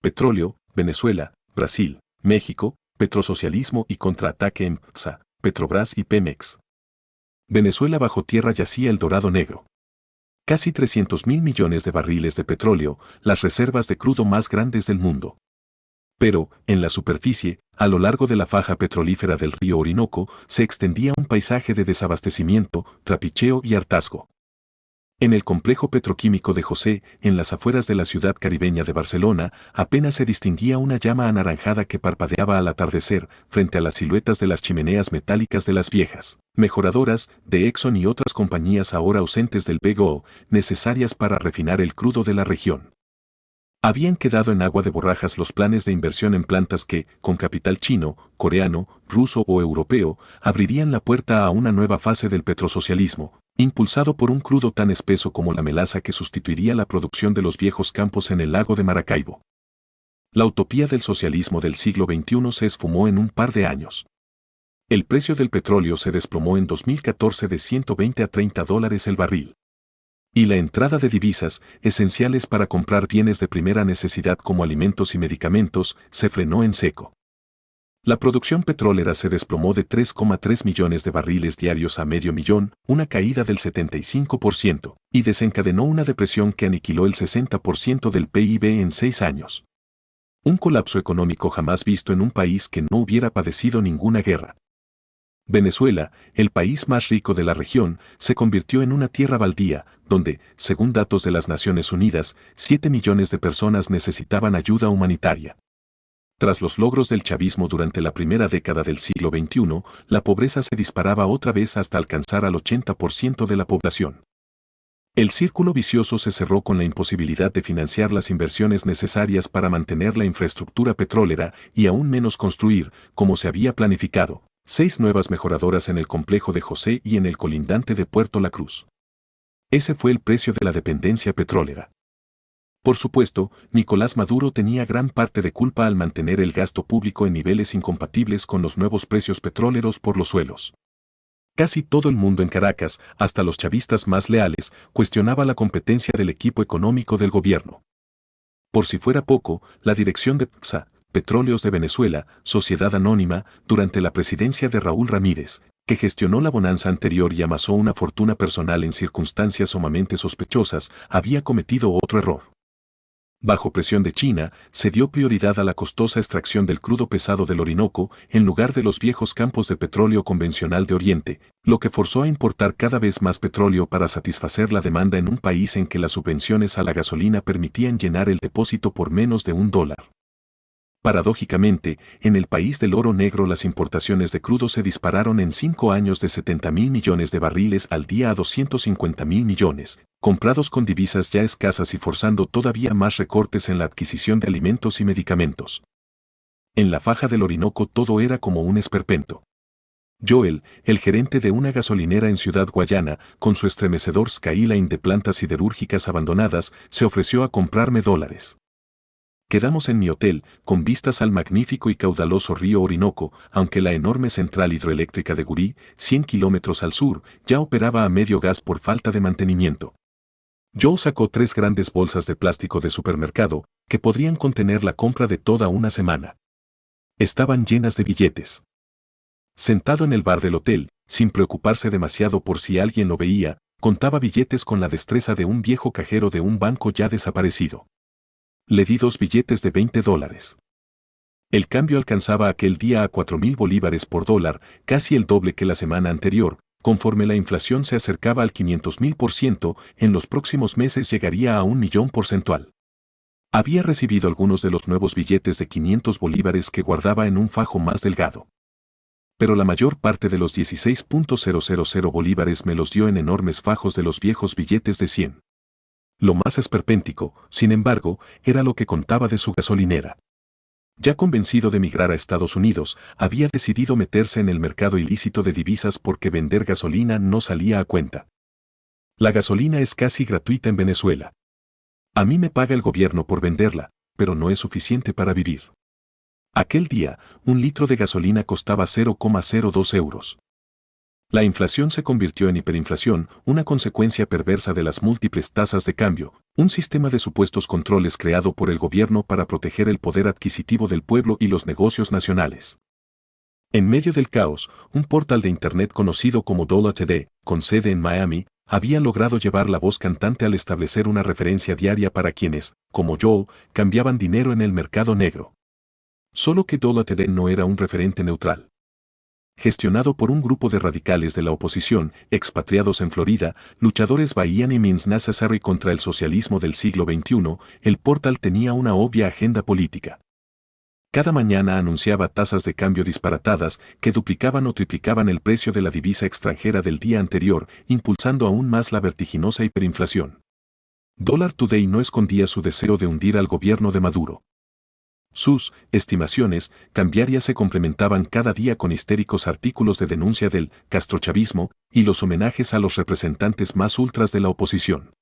Petróleo, Venezuela, Brasil, México, petrosocialismo y contraataque en PSA, Petrobras y Pemex. Venezuela bajo tierra yacía el dorado negro. Casi 300.000 millones de barriles de petróleo, las reservas de crudo más grandes del mundo. Pero, en la superficie, a lo largo de la faja petrolífera del río Orinoco, se extendía un paisaje de desabastecimiento, trapicheo y hartazgo. En el complejo petroquímico de José, en las afueras de la ciudad caribeña de Barcelona, apenas se distinguía una llama anaranjada que parpadeaba al atardecer frente a las siluetas de las chimeneas metálicas de las viejas mejoradoras de Exxon y otras compañías ahora ausentes del BGO, necesarias para refinar el crudo de la región. Habían quedado en agua de borrajas los planes de inversión en plantas que, con capital chino, coreano, ruso o europeo, abrirían la puerta a una nueva fase del petrosocialismo, impulsado por un crudo tan espeso como la melaza que sustituiría la producción de los viejos campos en el lago de Maracaibo. La utopía del socialismo del siglo XXI se esfumó en un par de años. El precio del petróleo se desplomó en 2014 de 120 a 30 dólares el barril. Y la entrada de divisas, esenciales para comprar bienes de primera necesidad como alimentos y medicamentos, se frenó en seco. La producción petrolera se desplomó de 3,3 millones de barriles diarios a medio millón, una caída del 75%, y desencadenó una depresión que aniquiló el 60% del PIB en 6 años. Un colapso económico jamás visto en un país que no hubiera padecido ninguna guerra. Venezuela, el país más rico de la región, se convirtió en una tierra baldía, donde, según datos de las Naciones Unidas, 7 millones de personas necesitaban ayuda humanitaria. Tras los logros del chavismo durante la primera década del siglo XXI, la pobreza se disparaba otra vez hasta alcanzar al 80% de la población. El círculo vicioso se cerró con la imposibilidad de financiar las inversiones necesarias para mantener la infraestructura petrolera y aún menos construir, como se había planificado, 6 nuevas mejoradoras en el complejo de José y en el colindante de Puerto La Cruz. Ese fue el precio de la dependencia petrolera. Por supuesto, Nicolás Maduro tenía gran parte de culpa al mantener el gasto público en niveles incompatibles con los nuevos precios petroleros por los suelos. Casi todo el mundo en Caracas, hasta los chavistas más leales, cuestionaba la competencia del equipo económico del gobierno. Por si fuera poco, la dirección de PSA, Petróleos de Venezuela, sociedad anónima, durante la presidencia de Raúl Ramírez, que gestionó la bonanza anterior y amasó una fortuna personal en circunstancias sumamente sospechosas, había cometido otro error. Bajo presión de China, se dio prioridad a la costosa extracción del crudo pesado del Orinoco en lugar de los viejos campos de petróleo convencional de Oriente, lo que forzó a importar cada vez más petróleo para satisfacer la demanda en un país en que las subvenciones a la gasolina permitían llenar el depósito por menos de $1. Paradójicamente, en el país del oro negro las importaciones de crudo se dispararon en 5 años de 70.000 millones de barriles al día a 250.000 millones, comprados con divisas ya escasas y forzando todavía más recortes en la adquisición de alimentos y medicamentos. En la faja del Orinoco todo era como un esperpento. Joel, el gerente de una gasolinera en Ciudad Guayana, con su estremecedor skyline de plantas siderúrgicas abandonadas, se ofreció a comprarme $. Quedamos en mi hotel, con vistas al magnífico y caudaloso río Orinoco, aunque la enorme central hidroeléctrica de Gurí, 100 kilómetros al sur, ya operaba a medio gas por falta de mantenimiento. Joe sacó 3 grandes bolsas de plástico de supermercado, que podrían contener la compra de toda una semana. Estaban llenas de billetes. Sentado en el bar del hotel, sin preocuparse demasiado por si alguien lo veía, contaba billetes con la destreza de un viejo cajero de un banco ya desaparecido. Le di 2 billetes de $20. El cambio alcanzaba aquel día a 4.000 bolívares por dólar, casi el doble que la semana anterior. Conforme la inflación se acercaba al 500.000%, en los próximos meses llegaría a 1 millón porcentual. Había recibido algunos de los nuevos billetes de 500 bolívares que guardaba en un fajo más delgado. Pero la mayor parte de los 16.000 bolívares me los dio en enormes fajos de los viejos billetes de 100. Lo más esperpéntico, sin embargo, era lo que contaba de su gasolinera. Ya convencido de migrar a Estados Unidos, había decidido meterse en el mercado ilícito de divisas porque vender gasolina no salía a cuenta. La gasolina es casi gratuita en Venezuela. A mí me paga el gobierno por venderla, pero no es suficiente para vivir. Aquel día, 1 litro de gasolina costaba 0,02 euros. La inflación se convirtió en hiperinflación, una consecuencia perversa de las múltiples tasas de cambio, Un sistema de supuestos controles creado por el gobierno para proteger el poder adquisitivo del pueblo y los negocios nacionales. En medio del caos, un portal de Internet conocido como $TD, con sede en Miami, había logrado llevar la voz cantante al establecer una referencia diaria para quienes, como Joel, cambiaban dinero en el mercado negro. Solo que $TD no era un referente neutral. Gestionado por un grupo de radicales de la oposición, expatriados en Florida, luchadores by any means necessary contra el socialismo del siglo XXI, el portal tenía una obvia agenda política. Cada mañana anunciaba tasas de cambio disparatadas que duplicaban o triplicaban el precio de la divisa extranjera del día anterior, impulsando aún más la vertiginosa hiperinflación. Dollar Today no escondía su deseo de hundir al gobierno de Maduro. Sus estimaciones cambiarias se complementaban cada día con histéricos artículos de denuncia del castrochavismo y los homenajes a los representantes más ultras de la oposición.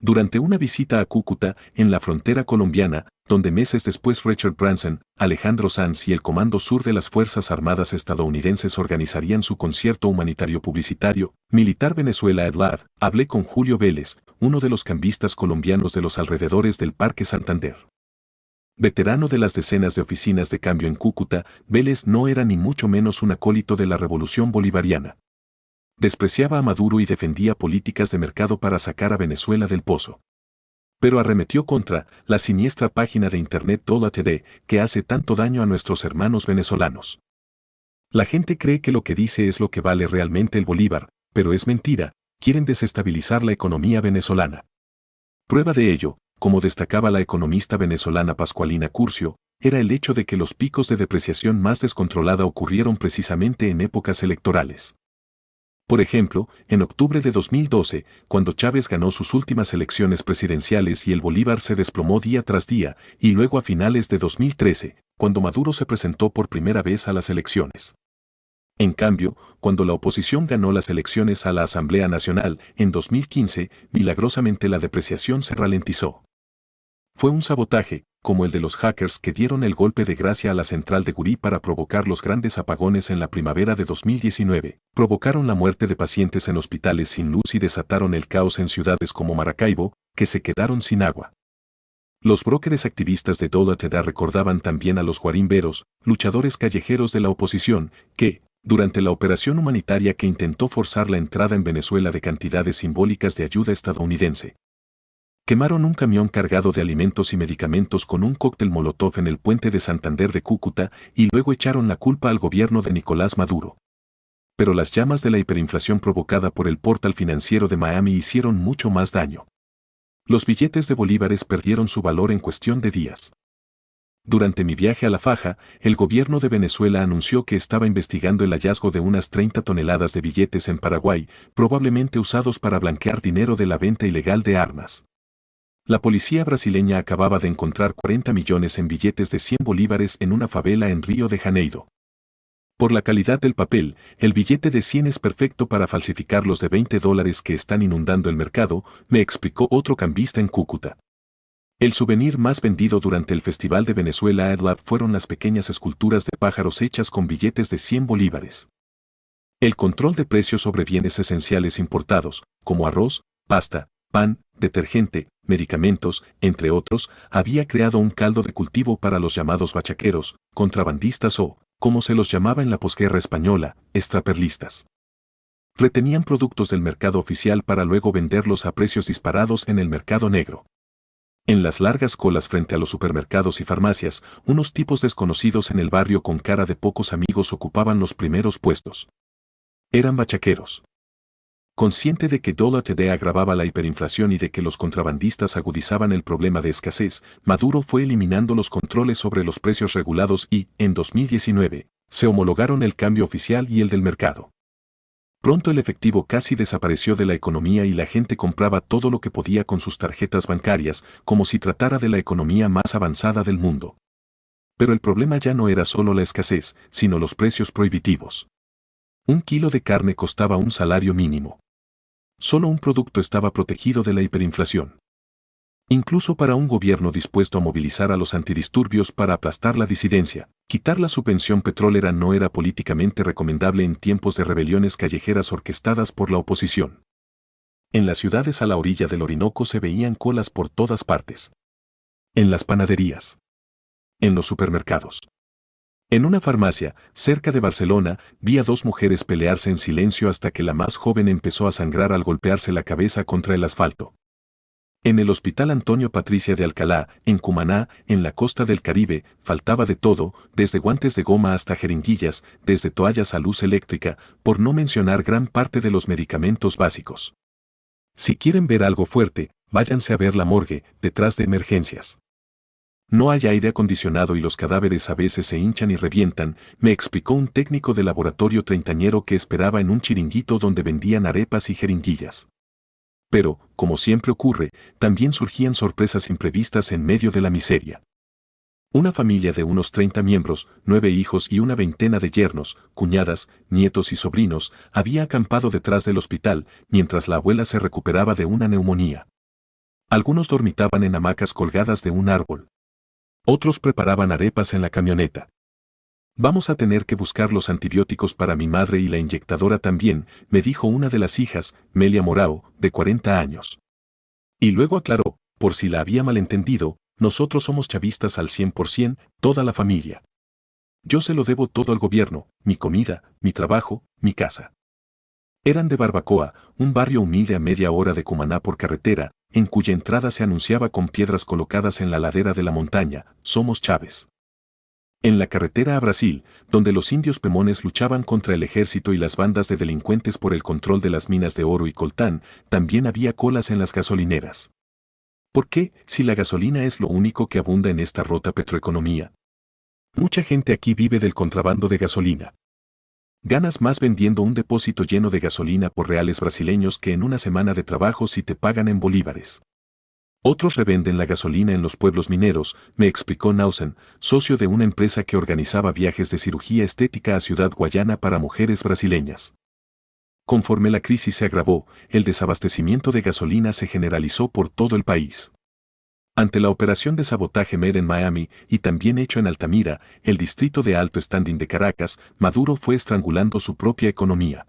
Durante una visita a Cúcuta, en la frontera colombiana, donde meses después Richard Branson, Alejandro Sanz y el Comando Sur de las Fuerzas Armadas estadounidenses organizarían su concierto humanitario publicitario, Militar Venezuela at Large, hablé con Julio Vélez, uno de los cambistas colombianos de los alrededores del Parque Santander. Veterano de las decenas de oficinas de cambio en Cúcuta, Vélez no era ni mucho menos un acólito de la revolución bolivariana. Despreciaba a Maduro y defendía políticas de mercado para sacar a Venezuela del pozo. Pero arremetió contra la siniestra página de Internet $TD que hace tanto daño a nuestros hermanos venezolanos. La gente cree que lo que dice es lo que vale realmente el bolívar, pero es mentira, quieren desestabilizar la economía venezolana. Prueba de ello, como destacaba la economista venezolana Pascualina Curcio, era el hecho de que los picos de depreciación más descontrolada ocurrieron precisamente en épocas electorales. Por ejemplo, en octubre de 2012, cuando Chávez ganó sus últimas elecciones presidenciales y el bolívar se desplomó día tras día, y luego a finales de 2013, cuando Maduro se presentó por primera vez a las elecciones. En cambio, cuando la oposición ganó las elecciones a la Asamblea Nacional, en 2015, milagrosamente la depreciación se ralentizó. Fue un sabotaje, como el de los hackers que dieron el golpe de gracia a la central de Gurí para provocar los grandes apagones en la primavera de 2019, provocaron la muerte de pacientes en hospitales sin luz y desataron el caos en ciudades como Maracaibo, que se quedaron sin agua. Los brokers activistas de $TD recordaban también a los guarimberos, luchadores callejeros de la oposición, que, durante la operación humanitaria que intentó forzar la entrada en Venezuela de cantidades simbólicas de ayuda estadounidense, quemaron un camión cargado de alimentos y medicamentos con un cóctel molotov en el puente de Santander de Cúcuta y luego echaron la culpa al gobierno de Nicolás Maduro. Pero las llamas de la hiperinflación provocada por el portal financiero de Miami hicieron mucho más daño. Los billetes de bolívares perdieron su valor en cuestión de días. Durante mi viaje a La Faja, el gobierno de Venezuela anunció que estaba investigando el hallazgo de unas 30 toneladas de billetes en Paraguay, probablemente usados para blanquear dinero de la venta ilegal de armas. La policía brasileña acababa de encontrar 40 millones en billetes de 100 bolívares en una favela en Río de Janeiro. Por la calidad del papel, el billete de 100 es perfecto para falsificar los de $20 que están inundando el mercado, me explicó otro cambista en Cúcuta. El souvenir más vendido durante el Festival de Venezuela at Large fueron las pequeñas esculturas de pájaros hechas con billetes de 100 bolívares. El control de precios sobre bienes esenciales importados, como arroz, pasta, pan, detergente, medicamentos, entre otros, había creado un caldo de cultivo para los llamados bachaqueros, contrabandistas o, como se los llamaba en la posguerra española, extraperlistas. Retenían productos del mercado oficial para luego venderlos a precios disparados en el mercado negro. En las largas colas frente a los supermercados y farmacias, unos tipos desconocidos en el barrio con cara de pocos amigos ocupaban los primeros puestos. Eran bachaqueros. Consciente de que $TD agravaba la hiperinflación y de que los contrabandistas agudizaban el problema de escasez, Maduro fue eliminando los controles sobre los precios regulados y, en 2019, se homologaron el cambio oficial y el del mercado. Pronto el efectivo casi desapareció de la economía y la gente compraba todo lo que podía con sus tarjetas bancarias, como si tratara de la economía más avanzada del mundo. Pero el problema ya no era solo la escasez, sino los precios prohibitivos. Un kilo de carne costaba un salario mínimo. Solo un producto estaba protegido de la hiperinflación. Incluso para un gobierno dispuesto a movilizar a los antidisturbios para aplastar la disidencia, quitar la subvención petrolera no era políticamente recomendable en tiempos de rebeliones callejeras orquestadas por la oposición. En las ciudades a la orilla del Orinoco se veían colas por todas partes. En las panaderías. En los supermercados. En una farmacia, cerca de Barcelona, vi a dos mujeres pelearse en silencio hasta que la más joven empezó a sangrar al golpearse la cabeza contra el asfalto. En el Hospital Antonio Patricia de Alcalá, en Cumaná, en la costa del Caribe, faltaba de todo, desde guantes de goma hasta jeringuillas, desde toallas a luz eléctrica, por no mencionar gran parte de los medicamentos básicos. Si quieren ver algo fuerte, váyanse a ver la morgue, detrás de emergencias. No hay aire acondicionado y los cadáveres a veces se hinchan y revientan, me explicó un técnico de laboratorio treintañero que esperaba en un chiringuito donde vendían arepas y jeringuillas. Pero, como siempre ocurre, también surgían sorpresas imprevistas en medio de la miseria. Una familia de unos 30 miembros, 9 hijos y una veintena de yernos, cuñadas, nietos y sobrinos, había acampado detrás del hospital, mientras la abuela se recuperaba de una neumonía. Algunos dormitaban en hamacas colgadas de un árbol. Otros preparaban arepas en la camioneta. Vamos a tener que buscar los antibióticos para mi madre y la inyectadora también, me dijo una de las hijas, Melia Morao, de 40 años. Y luego aclaró, por si la había malentendido, nosotros somos chavistas al 100%, toda la familia. Yo se lo debo todo al gobierno, mi comida, mi trabajo, mi casa. Eran de Barbacoa, un barrio humilde a media hora de Cumaná por carretera, en cuya entrada se anunciaba con piedras colocadas en la ladera de la montaña, Somos Chávez. En la carretera a Brasil, donde los indios pemones luchaban contra el ejército y las bandas de delincuentes por el control de las minas de oro y coltán, también había colas en las gasolineras. ¿Por qué, si la gasolina es lo único que abunda en esta rota petroeconomía? Mucha gente aquí vive del contrabando de gasolina. Ganas más vendiendo un depósito lleno de gasolina por reales brasileños que en una semana de trabajo si te pagan en bolívares. Otros revenden la gasolina en los pueblos mineros, me explicó Nausen, socio de una empresa que organizaba viajes de cirugía estética a Ciudad Guayana para mujeres brasileñas. Conforme la crisis se agravó, el desabastecimiento de gasolina se generalizó por todo el país. Ante la operación de sabotaje MED en Miami y también hecho en Altamira, el distrito de alto standing de Caracas, Maduro fue estrangulando su propia economía.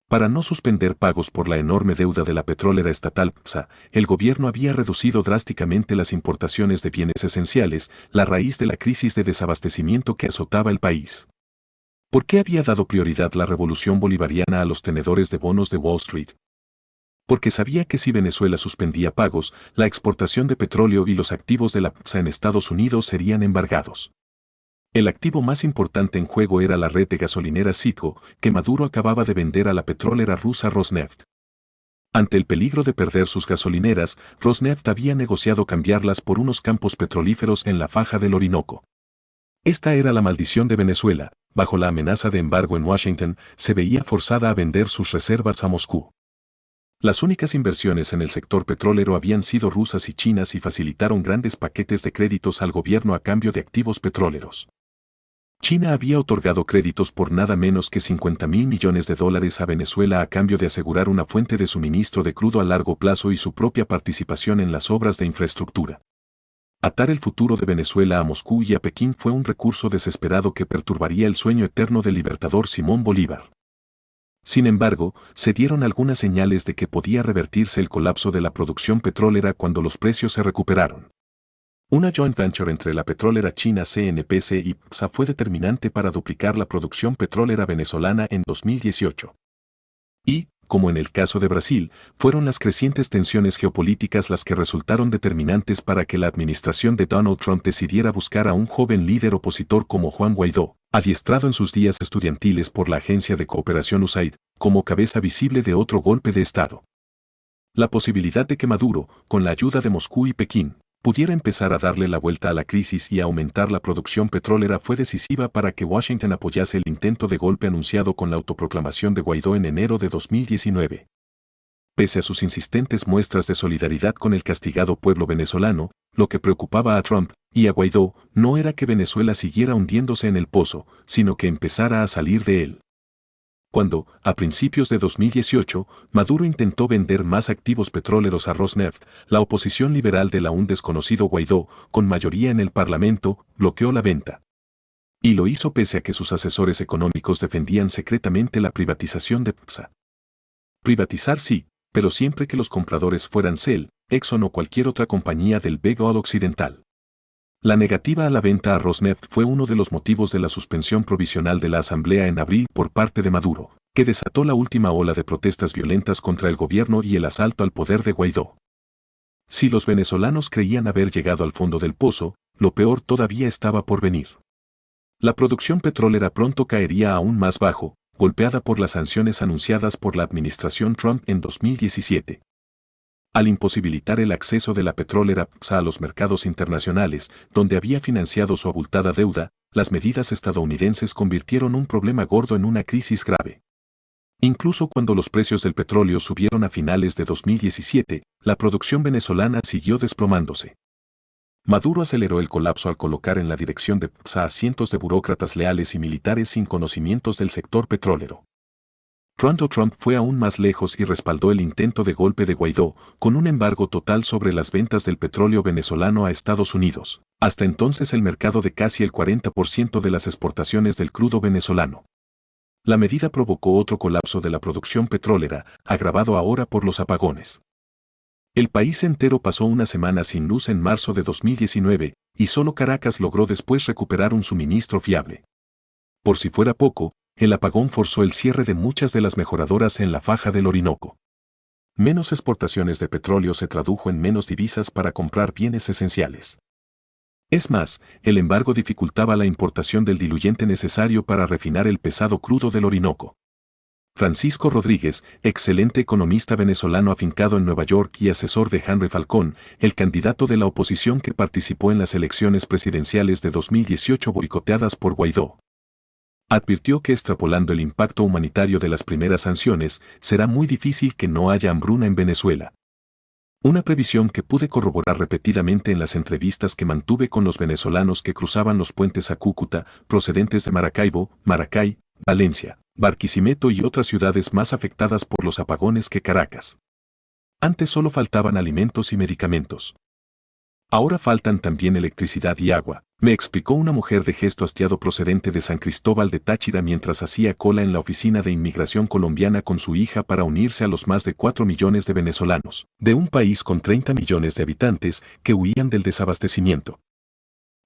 Para no suspender pagos por la enorme deuda de la petrolera estatal PSA, el gobierno había reducido drásticamente las importaciones de bienes esenciales, la raíz de la crisis de desabastecimiento que azotaba el país. ¿Por qué había dado prioridad la revolución bolivariana a los tenedores de bonos de Wall Street? Porque sabía que si Venezuela suspendía pagos, la exportación de petróleo y los activos de la PSA en Estados Unidos serían embargados. El activo más importante en juego era la red de gasolineras Citgo, que Maduro acababa de vender a la petrolera rusa Rosneft. Ante el peligro de perder sus gasolineras, Rosneft había negociado cambiarlas por unos campos petrolíferos en la faja del Orinoco. Esta era la maldición de Venezuela, bajo la amenaza de embargo en Washington, se veía forzada a vender sus reservas a Moscú. Las únicas inversiones en el sector petrolero habían sido rusas y chinas y facilitaron grandes paquetes de créditos al gobierno a cambio de activos petroleros. China había otorgado créditos por nada menos que $50.000 millones a Venezuela a cambio de asegurar una fuente de suministro de crudo a largo plazo y su propia participación en las obras de infraestructura. Atar el futuro de Venezuela a Moscú y a Pekín fue un recurso desesperado que perturbaría el sueño eterno del libertador Simón Bolívar. Sin embargo, se dieron algunas señales de que podía revertirse el colapso de la producción petrolera cuando los precios se recuperaron. Una joint venture entre la petrolera china CNPC y PSA fue determinante para duplicar la producción petrolera venezolana en 2018. Y, como en el caso de Brasil, fueron las crecientes tensiones geopolíticas las que resultaron determinantes para que la administración de Donald Trump decidiera buscar a un joven líder opositor como Juan Guaidó, adiestrado en sus días estudiantiles por la Agencia de Cooperación USAID, como cabeza visible de otro golpe de Estado. La posibilidad de que Maduro, con la ayuda de Moscú y Pekín, pudiera empezar a darle la vuelta a la crisis y a aumentar la producción petrolera fue decisiva para que Washington apoyase el intento de golpe anunciado con la autoproclamación de Guaidó en enero de 2019. Pese a sus insistentes muestras de solidaridad con el castigado pueblo venezolano, lo que preocupaba a Trump y a Guaidó no era que Venezuela siguiera hundiéndose en el pozo, sino que empezara a salir de él. Cuando, a principios de 2018, Maduro intentó vender más activos petroleros a Rosneft, la oposición liberal del aún desconocido Guaidó, con mayoría en el Parlamento, bloqueó la venta. Y lo hizo pese a que sus asesores económicos defendían secretamente la privatización de PSA. Privatizar sí, pero siempre que los compradores fueran Shell, Exxon o cualquier otra compañía del Big Oil occidental. La negativa a la venta a Rosneft fue uno de los motivos de la suspensión provisional de la Asamblea en abril por parte de Maduro, que desató la última ola de protestas violentas contra el gobierno y el asalto al poder de Guaidó. Si los venezolanos creían haber llegado al fondo del pozo, lo peor todavía estaba por venir. La producción petrolera pronto caería aún más bajo, golpeada por las sanciones anunciadas por la administración Trump en 2017. Al imposibilitar el acceso de la petrolera PDVSA a los mercados internacionales, donde había financiado su abultada deuda, las medidas estadounidenses convirtieron un problema gordo en una crisis grave. Incluso cuando los precios del petróleo subieron a finales de 2017, la producción venezolana siguió desplomándose. Maduro aceleró el colapso al colocar en la dirección de PDVSA a cientos de burócratas leales y militares sin conocimientos del sector petrolero. Trump fue aún más lejos y respaldó el intento de golpe de Guaidó, con un embargo total sobre las ventas del petróleo venezolano a Estados Unidos, hasta entonces el mercado de casi el 40% de las exportaciones del crudo venezolano. La medida provocó otro colapso de la producción petrolera, agravado ahora por los apagones. El país entero pasó una semana sin luz en marzo de 2019, y solo Caracas logró después recuperar un suministro fiable. Por si fuera poco, el apagón forzó el cierre de muchas de las mejoradoras en la faja del Orinoco. Menos exportaciones de petróleo se tradujo en menos divisas para comprar bienes esenciales. Es más, el embargo dificultaba la importación del diluyente necesario para refinar el pesado crudo del Orinoco. Francisco Rodríguez, excelente economista venezolano afincado en Nueva York y asesor de Henry Falcón, el candidato de la oposición que participó en las elecciones presidenciales de 2018 boicoteadas por Guaidó, advirtió que extrapolando el impacto humanitario de las primeras sanciones, será muy difícil que no haya hambruna en Venezuela. Una previsión que pude corroborar repetidamente en las entrevistas que mantuve con los venezolanos que cruzaban los puentes a Cúcuta, procedentes de Maracaibo, Maracay, Valencia, Barquisimeto y otras ciudades más afectadas por los apagones que Caracas. Antes solo faltaban alimentos y medicamentos. Ahora faltan también electricidad y agua, me explicó una mujer de gesto hastiado procedente de San Cristóbal de Táchira mientras hacía cola en la oficina de inmigración colombiana con su hija para unirse a los más de 4 millones de venezolanos, de un país con 30 millones de habitantes, que huían del desabastecimiento.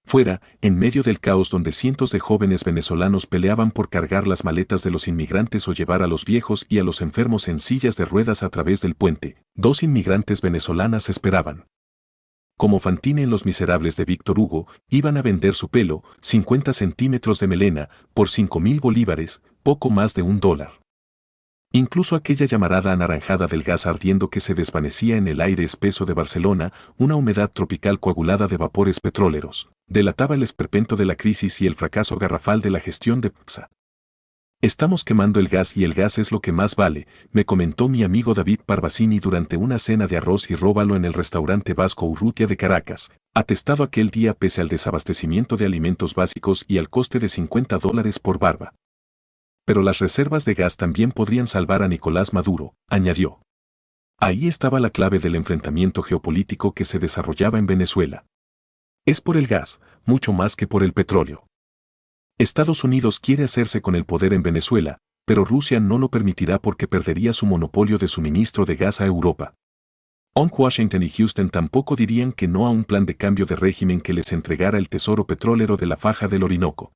Fuera, en medio del caos donde cientos de jóvenes venezolanos peleaban por cargar las maletas de los inmigrantes o llevar a los viejos y a los enfermos en sillas de ruedas a través del puente, 2 inmigrantes venezolanas esperaban. Como Fantine en Los Miserables de Víctor Hugo, iban a vender su pelo, 50 centímetros de melena, por 5.000 bolívares, poco más de $1. Incluso aquella llamarada anaranjada del gas ardiendo que se desvanecía en el aire espeso de Barcelona, una humedad tropical coagulada de vapores petroleros, delataba el esperpento de la crisis y el fracaso garrafal de la gestión de PDVSA. Estamos quemando el gas y el gas es lo que más vale, me comentó mi amigo David Parvacini durante una cena de arroz y róbalo en el restaurante Vasco Urrutia de Caracas, atestado aquel día pese al desabastecimiento de alimentos básicos y al coste de $50 por barba. Pero las reservas de gas también podrían salvar a Nicolás Maduro, añadió. Ahí estaba la clave del enfrentamiento geopolítico que se desarrollaba en Venezuela. Es por el gas, mucho más que por el petróleo. Estados Unidos quiere hacerse con el poder en Venezuela, pero Rusia no lo permitirá porque perdería su monopolio de suministro de gas a Europa. Washington y Houston tampoco dirían que no a un plan de cambio de régimen que les entregara el tesoro petrolero de la faja del Orinoco.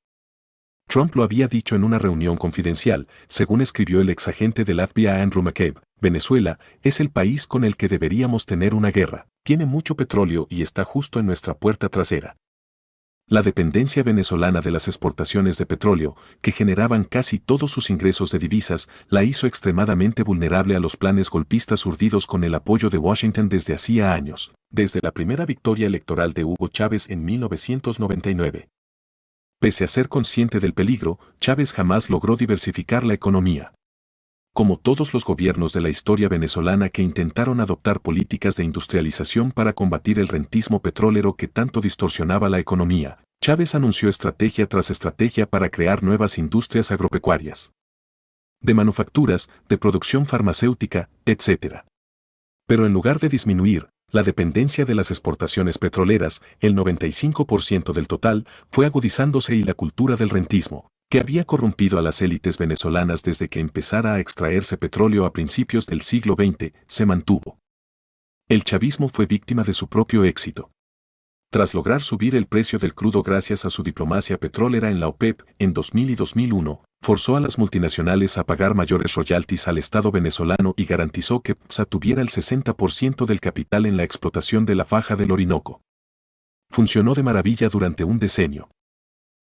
Trump lo había dicho en una reunión confidencial, según escribió el exagente del FBI Andrew McCabe, Venezuela es el país con el que deberíamos tener una guerra, tiene mucho petróleo y está justo en nuestra puerta trasera. La dependencia venezolana de las exportaciones de petróleo, que generaban casi todos sus ingresos de divisas, la hizo extremadamente vulnerable a los planes golpistas urdidos con el apoyo de Washington desde hacía años, desde la primera victoria electoral de Hugo Chávez en 1999. Pese a ser consciente del peligro, Chávez jamás logró diversificar la economía. Como todos los gobiernos de la historia venezolana que intentaron adoptar políticas de industrialización para combatir el rentismo petrolero que tanto distorsionaba la economía, Chávez anunció estrategia tras estrategia para crear nuevas industrias agropecuarias, de manufacturas, de producción farmacéutica, etc. Pero en lugar de disminuir la dependencia de las exportaciones petroleras, el 95% del total, fue agudizándose y la cultura del rentismo, que había corrompido a las élites venezolanas desde que empezara a extraerse petróleo a principios del siglo XX, se mantuvo. El chavismo fue víctima de su propio éxito. Tras lograr subir el precio del crudo gracias a su diplomacia petrolera en la OPEP en 2000 y 2001, forzó a las multinacionales a pagar mayores royalties al Estado venezolano y garantizó que PDVSA tuviera el 60% del capital en la explotación de la faja del Orinoco. Funcionó de maravilla durante un decenio.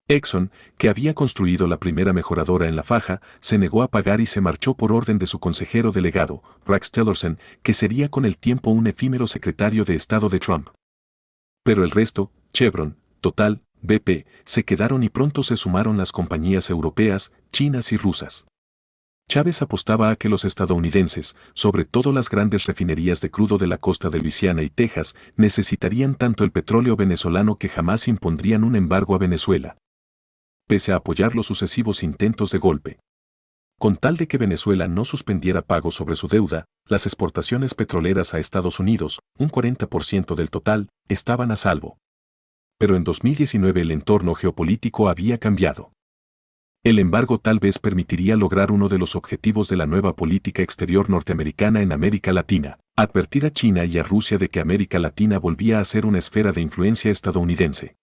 Exxon, que había construido la primera mejoradora en la faja, se negó a pagar y se marchó por orden de su consejero delegado, Rex Tillerson, que sería con el tiempo un efímero secretario de Estado de Trump. Pero el resto, Chevron, Total, BP, se quedaron y pronto se sumaron las compañías europeas, chinas y rusas. Chávez apostaba a que los estadounidenses, sobre todo las grandes refinerías de crudo de la costa de Luisiana y Texas, necesitarían tanto el petróleo venezolano que jamás impondrían un embargo a Venezuela, pese a apoyar los sucesivos intentos de golpe. Con tal de que Venezuela no suspendiera pagos sobre su deuda, las exportaciones petroleras a Estados Unidos, un 40% del total, estaban a salvo. Pero en 2019 el entorno geopolítico había cambiado. El embargo tal vez permitiría lograr uno de los objetivos de la nueva política exterior norteamericana en América Latina, advertir a China y a Rusia de que América Latina volvía a ser una esfera de influencia estadounidense.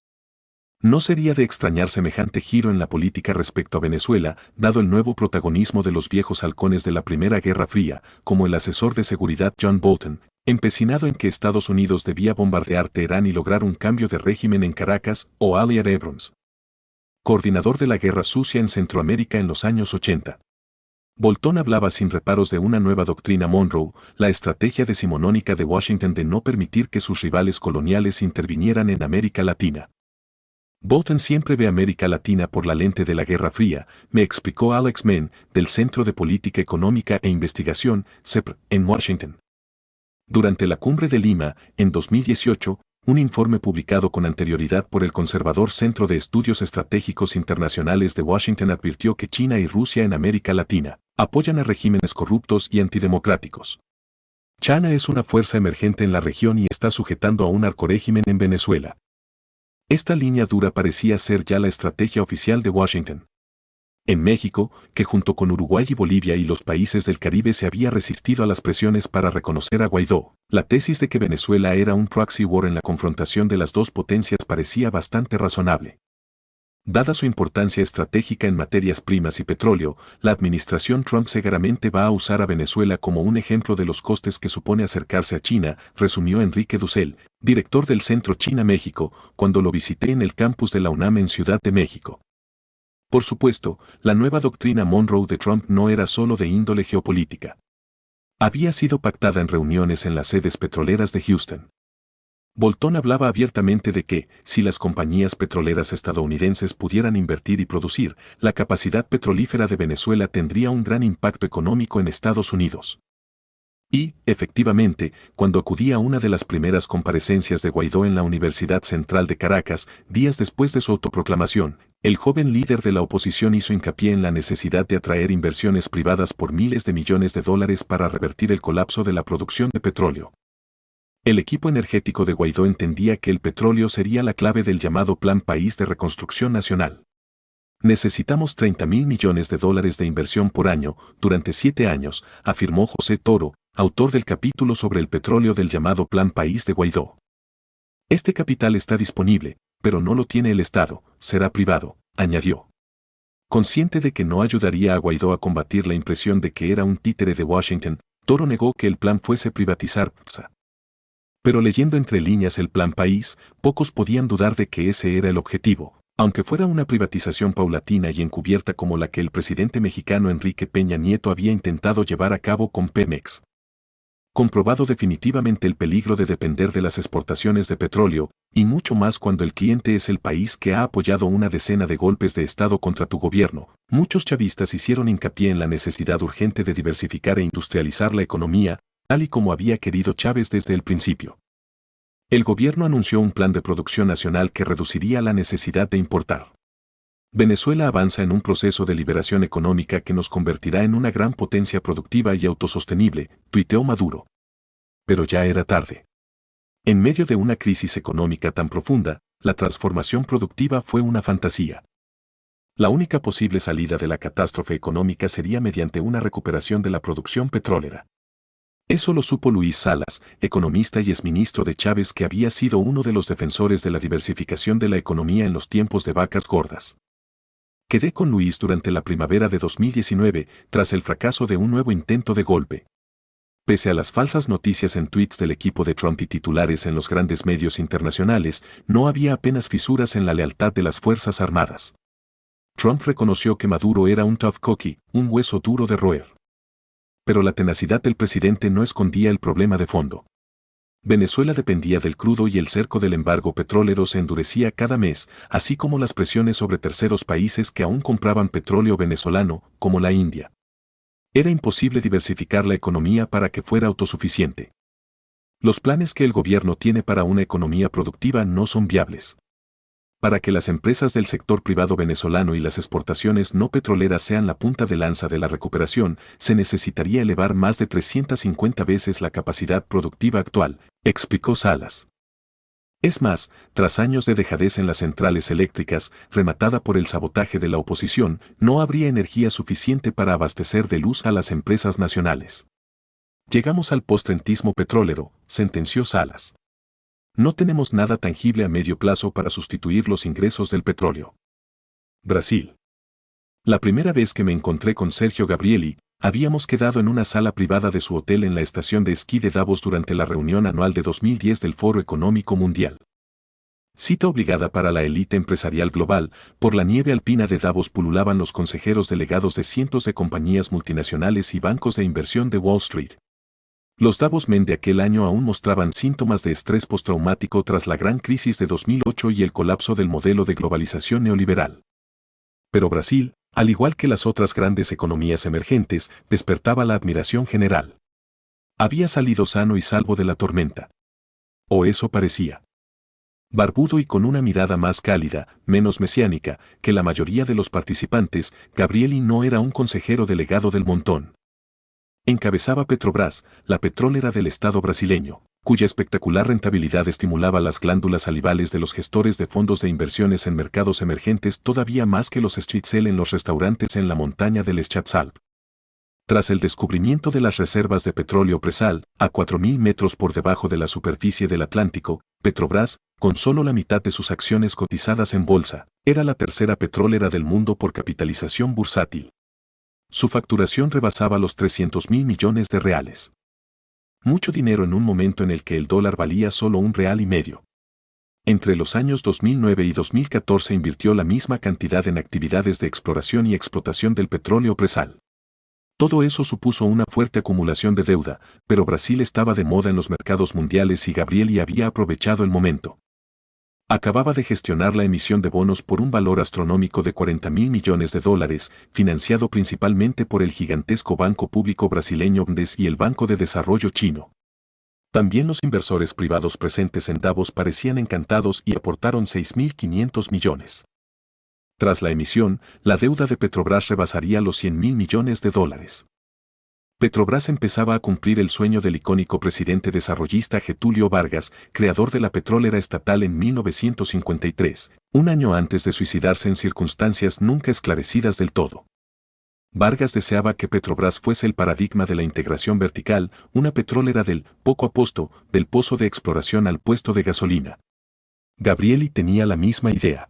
No sería de extrañar semejante giro en la política respecto a Venezuela, dado el nuevo protagonismo de los viejos halcones de la Primera Guerra Fría, como el asesor de seguridad John Bolton, empecinado en que Estados Unidos debía bombardear Teherán y lograr un cambio de régimen en Caracas, o Elliot Abrams, coordinador de la Guerra Sucia en Centroamérica en los años 80. Bolton hablaba sin reparos de una nueva doctrina Monroe, la estrategia decimonónica de Washington de no permitir que sus rivales coloniales intervinieran en América Latina. Bolton siempre ve América Latina por la lente de la Guerra Fría, me explicó Alex Mann, del Centro de Política Económica e Investigación, CEPR, en Washington. Durante la Cumbre de Lima, en 2018, un informe publicado con anterioridad por el conservador Centro de Estudios Estratégicos Internacionales de Washington advirtió que China y Rusia en América Latina apoyan a regímenes corruptos y antidemocráticos. China es una fuerza emergente en la región y está sujetando a un narcorégimen en Venezuela. Esta línea dura parecía ser ya la estrategia oficial de Washington. En México, que junto con Uruguay y Bolivia y los países del Caribe se había resistido a las presiones para reconocer a Guaidó, la tesis de que Venezuela era un proxy war en la confrontación de las dos potencias parecía bastante razonable. Dada su importancia estratégica en materias primas y petróleo, la administración Trump seguramente va a usar a Venezuela como un ejemplo de los costes que supone acercarse a China, resumió Enrique Dussel, director del Centro China-México, cuando lo visité en el campus de la UNAM en Ciudad de México. Por supuesto, la nueva doctrina Monroe de Trump no era solo de índole geopolítica. Había sido pactada en reuniones en las sedes petroleras de Houston. Bolton hablaba abiertamente de que, si las compañías petroleras estadounidenses pudieran invertir y producir, la capacidad petrolífera de Venezuela tendría un gran impacto económico en Estados Unidos. Y, efectivamente, cuando acudí a una de las primeras comparecencias de Guaidó en la Universidad Central de Caracas, días después de su autoproclamación, el joven líder de la oposición hizo hincapié en la necesidad de atraer inversiones privadas por miles de millones de dólares para revertir el colapso de la producción de petróleo. El equipo energético de Guaidó entendía que el petróleo sería la clave del llamado Plan País de Reconstrucción Nacional. Necesitamos 30.000 millones de dólares de inversión por año, durante 7 años, afirmó José Toro, autor del capítulo sobre el petróleo del llamado Plan País de Guaidó. Este capital está disponible, pero no lo tiene el Estado, será privado, añadió. Consciente de que no ayudaría a Guaidó a combatir la impresión de que era un títere de Washington, Toro negó que el plan fuese privatizar PDVSA. Pero leyendo entre líneas el Plan País, pocos podían dudar de que ese era el objetivo, aunque fuera una privatización paulatina y encubierta como la que el presidente mexicano Enrique Peña Nieto había intentado llevar a cabo con Pemex. Comprobado definitivamente el peligro de depender de las exportaciones de petróleo, y mucho más cuando el cliente es el país que ha apoyado una decena de golpes de Estado contra tu gobierno, muchos chavistas hicieron hincapié en la necesidad urgente de diversificar e industrializar la economía, tal y como había querido Chávez desde el principio. El gobierno anunció un plan de producción nacional que reduciría la necesidad de importar. Venezuela avanza en un proceso de liberación económica que nos convertirá en una gran potencia productiva y autosostenible, tuiteó Maduro. Pero ya era tarde. En medio de una crisis económica tan profunda, la transformación productiva fue una fantasía. La única posible salida de la catástrofe económica sería mediante una recuperación de la producción petrolera. Eso lo supo Luis Salas, economista y exministro de Chávez, que había sido uno de los defensores de la diversificación de la economía en los tiempos de vacas gordas. Quedé con Luis durante la primavera de 2019, tras el fracaso de un nuevo intento de golpe. Pese a las falsas noticias en tweets del equipo de Trump y titulares en los grandes medios internacionales, no había apenas fisuras en la lealtad de las Fuerzas Armadas. Trump reconoció que Maduro era un tough cookie, un hueso duro de roer. Pero la tenacidad del presidente no escondía el problema de fondo. Venezuela dependía del crudo y el cerco del embargo petrolero se endurecía cada mes, así como las presiones sobre terceros países que aún compraban petróleo venezolano, como la India. Era imposible diversificar la economía para que fuera autosuficiente. Los planes que el gobierno tiene para una economía productiva no son viables. Para que las empresas del sector privado venezolano y las exportaciones no petroleras sean la punta de lanza de la recuperación, se necesitaría elevar más de 350 veces la capacidad productiva actual, explicó Salas. Es más, tras años de dejadez en las centrales eléctricas, rematada por el sabotaje de la oposición, no habría energía suficiente para abastecer de luz a las empresas nacionales. Llegamos al postrentismo petrolero, sentenció Salas. No tenemos nada tangible a medio plazo para sustituir los ingresos del petróleo. Brasil. La primera vez que me encontré con Sergio Gabrielli, habíamos quedado en una sala privada de su hotel en la estación de esquí de Davos durante la reunión anual de 2010 del Foro Económico Mundial. Cita obligada para la élite empresarial global, por la nieve alpina de Davos pululaban los consejeros delegados de cientos de compañías multinacionales y bancos de inversión de Wall Street. Los Davos Men de aquel año aún mostraban síntomas de estrés postraumático tras la gran crisis de 2008 y el colapso del modelo de globalización neoliberal. Pero Brasil, al igual que las otras grandes economías emergentes, despertaba la admiración general. Había salido sano y salvo de la tormenta. O eso parecía. Barbudo y con una mirada más cálida, menos mesiánica, que la mayoría de los participantes, Gabrielli no era un consejero delegado del montón. Encabezaba Petrobras, la petrolera del Estado brasileño, cuya espectacular rentabilidad estimulaba las glándulas salivales de los gestores de fondos de inversiones en mercados emergentes todavía más que los Strepsils en los restaurantes en la montaña del Schatzalp. Tras el descubrimiento de las reservas de petróleo presal, a 4.000 metros por debajo de la superficie del Atlántico, Petrobras, con solo la mitad de sus acciones cotizadas en bolsa, era la tercera petrolera del mundo por capitalización bursátil. Su facturación rebasaba los 300.000 millones de reales. Mucho dinero en un momento en el que el dólar valía solo $1,50. Entre los años 2009 y 2014 invirtió la misma cantidad en actividades de exploración y explotación del petróleo presal. Todo eso supuso una fuerte acumulación de deuda, pero Brasil estaba de moda en los mercados mundiales y Gabrielli había aprovechado el momento. Acababa de gestionar la emisión de bonos por un valor astronómico de $40.000 millones, financiado principalmente por el gigantesco banco público brasileño BNDES y el Banco de Desarrollo chino. También los inversores privados presentes en Davos parecían encantados y aportaron 6.500 millones. Tras la emisión, la deuda de Petrobras rebasaría los $100.000 millones. Petrobras empezaba a cumplir el sueño del icónico presidente desarrollista Getúlio Vargas, creador de la petrolera estatal en 1953, un año antes de suicidarse en circunstancias nunca esclarecidas del todo. Vargas deseaba que Petrobras fuese el paradigma de la integración vertical, una petrolera del poco a posto, del pozo de exploración al puesto de gasolina. Gabrielli tenía la misma idea.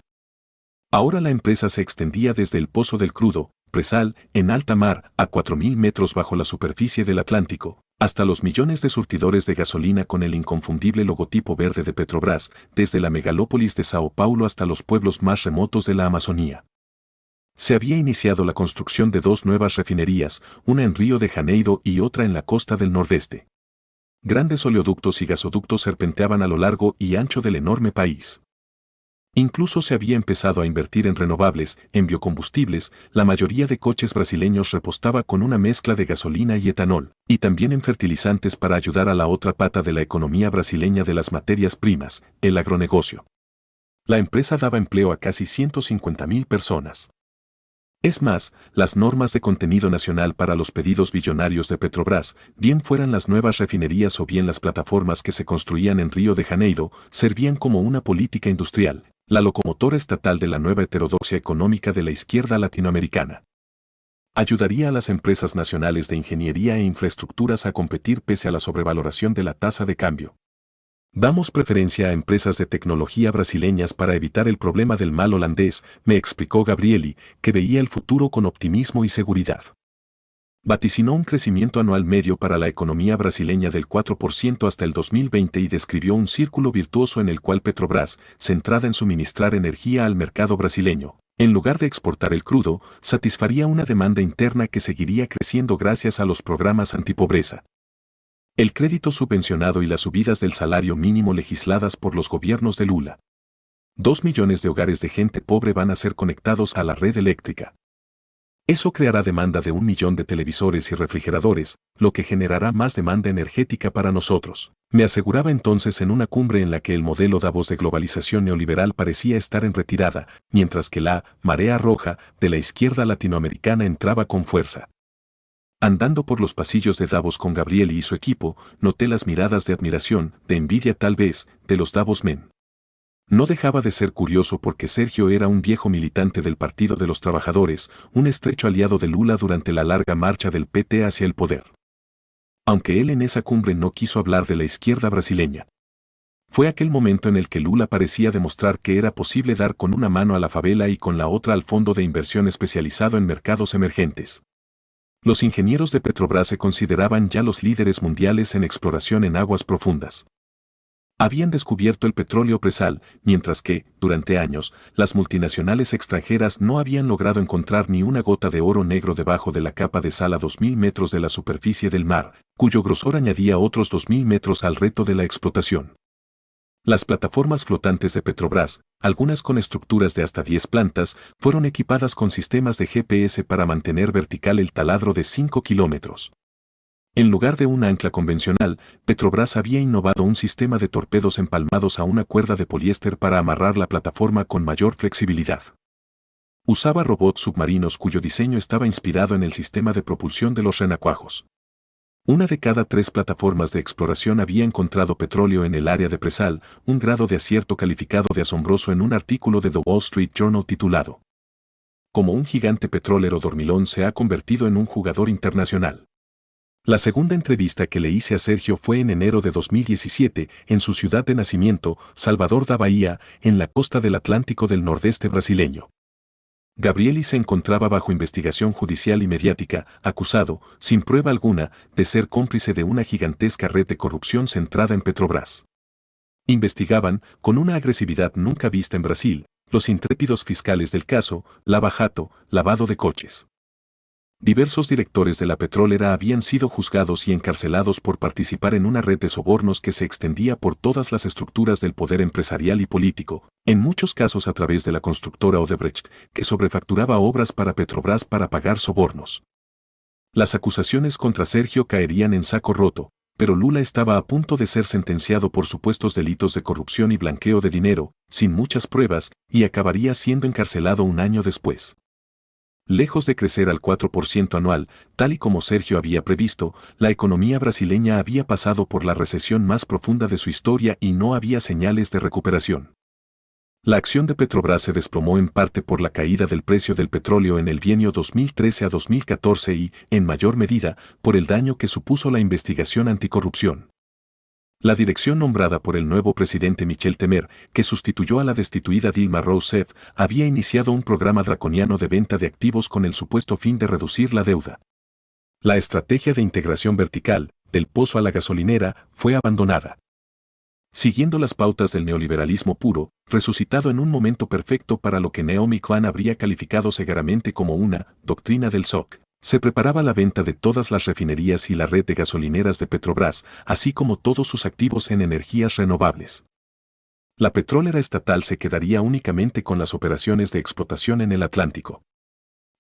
Ahora la empresa se extendía desde el pozo del crudo, presal, en alta mar, a 4.000 metros bajo la superficie del Atlántico, hasta los millones de surtidores de gasolina con el inconfundible logotipo verde de Petrobras, desde la megalópolis de Sao Paulo hasta los pueblos más remotos de la Amazonía. Se había iniciado la construcción de 2 nuevas refinerías, una en Río de Janeiro y otra en la costa del Nordeste. Grandes oleoductos y gasoductos serpenteaban a lo largo y ancho del enorme país. Incluso se había empezado a invertir en renovables, en biocombustibles, la mayoría de coches brasileños repostaba con una mezcla de gasolina y etanol, y también en fertilizantes para ayudar a la otra pata de la economía brasileña de las materias primas, el agronegocio. La empresa daba empleo a casi 150.000 personas. Es más, las normas de contenido nacional para los pedidos billonarios de Petrobras, bien fueran las nuevas refinerías o bien las plataformas que se construían en Río de Janeiro, servían como una política industrial. la locomotora estatal de la nueva heterodoxia económica de la izquierda latinoamericana. Ayudaría a las empresas nacionales de ingeniería e infraestructuras a competir pese a la sobrevaloración de la tasa de cambio. Damos preferencia a empresas de tecnología brasileñas para evitar el problema del mal holandés, me explicó Gabrieli, que veía el futuro con optimismo y seguridad. Vaticinó un crecimiento anual medio para la economía brasileña del 4% hasta el 2020 y describió un círculo virtuoso en el cual Petrobras, centrada en suministrar energía al mercado brasileño, en lugar de exportar el crudo, satisfaría una demanda interna que seguiría creciendo gracias a los programas antipobreza, el crédito subvencionado y las subidas del salario mínimo legisladas por los gobiernos de Lula. 2 millones de hogares de gente pobre van a ser conectados a la red eléctrica. Eso creará demanda de 1 millón de televisores y refrigeradores, lo que generará más demanda energética para nosotros. Me aseguraba entonces en una cumbre en la que el modelo Davos de globalización neoliberal parecía estar en retirada, mientras que la marea roja de la izquierda latinoamericana entraba con fuerza. Andando por los pasillos de Davos con Gabrieli y su equipo, noté las miradas de admiración, de envidia tal vez, de los Davos Men. No dejaba de ser curioso porque Sergio era un viejo militante del Partido de los Trabajadores, un estrecho aliado de Lula durante la larga marcha del PT hacia el poder. Aunque él en esa cumbre no quiso hablar de la izquierda brasileña. Fue aquel momento en el que Lula parecía demostrar que era posible dar con una mano a la favela y con la otra al fondo de inversión especializado en mercados emergentes. Los ingenieros de Petrobras se consideraban ya los líderes mundiales en exploración en aguas profundas. Habían descubierto el petróleo presal, mientras que, durante años, las multinacionales extranjeras no habían logrado encontrar ni una gota de oro negro debajo de la capa de sal a 2.000 metros de la superficie del mar, cuyo grosor añadía otros 2.000 metros al reto de la explotación. Las plataformas flotantes de Petrobras, algunas con estructuras de hasta 10 plantas, fueron equipadas con sistemas de GPS para mantener vertical el taladro de 5 kilómetros. En lugar de un ancla convencional, Petrobras había innovado un sistema de torpedos empalmados a una cuerda de poliéster para amarrar la plataforma con mayor flexibilidad. Usaba robots submarinos cuyo diseño estaba inspirado en el sistema de propulsión de los renacuajos. Una de cada 3 plataformas de exploración había encontrado petróleo en el área de presal, un grado de acierto calificado de asombroso en un artículo de The Wall Street Journal titulado "Como un gigante petrolero dormilón se ha convertido en un jugador internacional". La segunda entrevista que le hice a Sergio fue en enero de 2017, en su ciudad de nacimiento, Salvador da Bahía, en la costa del Atlántico del nordeste brasileño. Gabrieli se encontraba bajo investigación judicial y mediática, acusado, sin prueba alguna, de ser cómplice de una gigantesca red de corrupción centrada en Petrobras. Investigaban, con una agresividad nunca vista en Brasil, los intrépidos fiscales del caso, Lava Jato, lavado de coches. Diversos directores de la petrolera habían sido juzgados y encarcelados por participar en una red de sobornos que se extendía por todas las estructuras del poder empresarial y político, en muchos casos a través de la constructora Odebrecht, que sobrefacturaba obras para Petrobras para pagar sobornos. Las acusaciones contra Sergio caerían en saco roto, pero Lula estaba a punto de ser sentenciado por supuestos delitos de corrupción y blanqueo de dinero, sin muchas pruebas, y acabaría siendo encarcelado un año después. Lejos de crecer al 4% anual, tal y como Sergio había previsto, la economía brasileña había pasado por la recesión más profunda de su historia y no había señales de recuperación. La acción de Petrobras se desplomó en parte por la caída del precio del petróleo en el bienio 2013 a 2014 y, en mayor medida, por el daño que supuso la investigación anticorrupción. La dirección nombrada por el nuevo presidente Michel Temer, que sustituyó a la destituida Dilma Rousseff, había iniciado un programa draconiano de venta de activos con el supuesto fin de reducir la deuda. La estrategia de integración vertical, del pozo a la gasolinera, fue abandonada. Siguiendo las pautas del neoliberalismo puro, resucitado en un momento perfecto para lo que Naomi Klein habría calificado segaramente como una doctrina del shock. Se preparaba la venta de todas las refinerías y la red de gasolineras de Petrobras, así como todos sus activos en energías renovables. La petrolera estatal se quedaría únicamente con las operaciones de explotación en el Atlántico.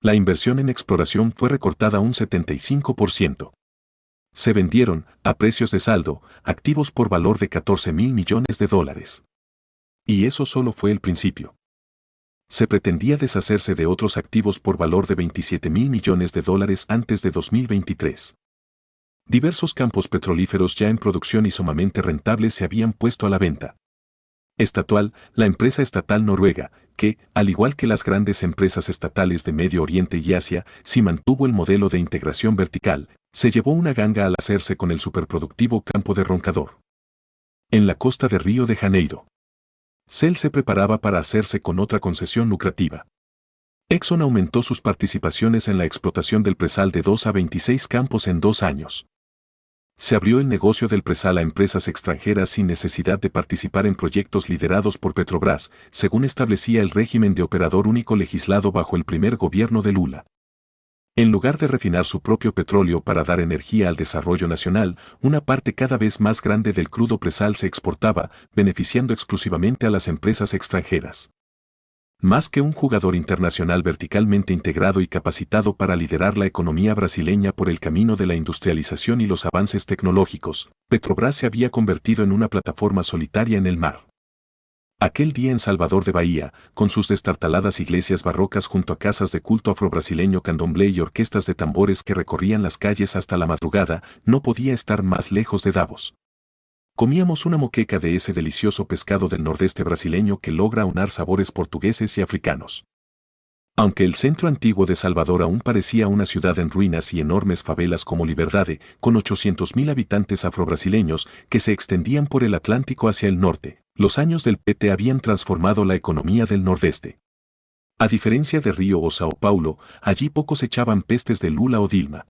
La inversión en exploración fue recortada un 75%. Se vendieron, a precios de saldo, activos por valor de $14.000 millones. Y eso solo fue el principio. Se pretendía deshacerse de otros activos por valor de $27.000 millones antes de 2023. Diversos campos petrolíferos ya en producción y sumamente rentables se habían puesto a la venta. Estatual, la empresa estatal noruega, que, al igual que las grandes empresas estatales de Medio Oriente y Asia, sí mantuvo el modelo de integración vertical, se llevó una ganga al hacerse con el superproductivo campo de Roncador. En la costa de Río de Janeiro, Shell se preparaba para hacerse con otra concesión lucrativa. Exxon aumentó sus participaciones en la explotación del presal de 2 a 26 campos en 2 años. Se abrió el negocio del presal a empresas extranjeras sin necesidad de participar en proyectos liderados por Petrobras, según establecía el régimen de operador único legislado bajo el primer gobierno de Lula. En lugar de refinar su propio petróleo para dar energía al desarrollo nacional, una parte cada vez más grande del crudo presal se exportaba, beneficiando exclusivamente a las empresas extranjeras. Más que un jugador internacional verticalmente integrado y capacitado para liderar la economía brasileña por el camino de la industrialización y los avances tecnológicos, Petrobras se había convertido en una plataforma solitaria en el mar. Aquel día en Salvador de Bahía, con sus destartaladas iglesias barrocas junto a casas de culto afrobrasileño candomblé y orquestas de tambores que recorrían las calles hasta la madrugada, no podía estar más lejos de Davos. Comíamos una moqueca de ese delicioso pescado del nordeste brasileño que logra aunar sabores portugueses y africanos. Aunque el centro antiguo de Salvador aún parecía una ciudad en ruinas y enormes favelas como Liberdade, con 800.000 habitantes afrobrasileños que se extendían por el Atlántico hacia el norte, los años del PT habían transformado la economía del nordeste. A diferencia de Río o Sao Paulo, allí pocos echaban pestes de Lula o Dilma.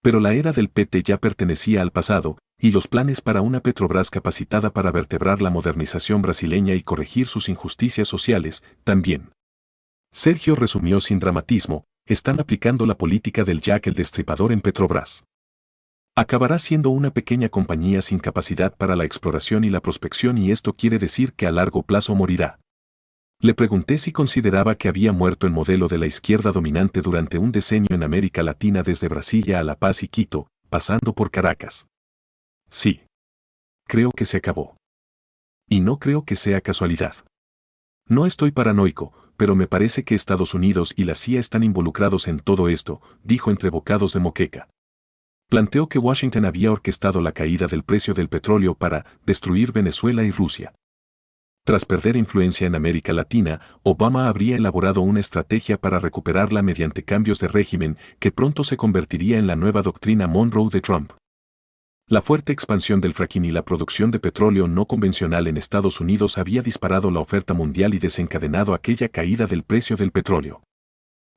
Pero la era del PT ya pertenecía al pasado, y los planes para una Petrobras capacitada para vertebrar la modernización brasileña y corregir sus injusticias sociales, también. Sergio resumió sin dramatismo, están aplicando la política del Jack el Destripador en Petrobras. Acabará siendo una pequeña compañía sin capacidad para la exploración y la prospección y esto quiere decir que a largo plazo morirá. Le pregunté si consideraba que había muerto el modelo de la izquierda dominante durante un decenio en América Latina desde Brasilia a La Paz y Quito, pasando por Caracas. Sí. Creo que se acabó. Y no creo que sea casualidad. No estoy paranoico, pero me parece que Estados Unidos y la CIA están involucrados en todo esto, dijo entre bocados de moqueca. Planteó que Washington había orquestado la caída del precio del petróleo para destruir Venezuela y Rusia. Tras perder influencia en América Latina, Obama habría elaborado una estrategia para recuperarla mediante cambios de régimen que pronto se convertiría en la nueva doctrina Monroe de Trump. La fuerte expansión del fracking y la producción de petróleo no convencional en Estados Unidos había disparado la oferta mundial y desencadenado aquella caída del precio del petróleo.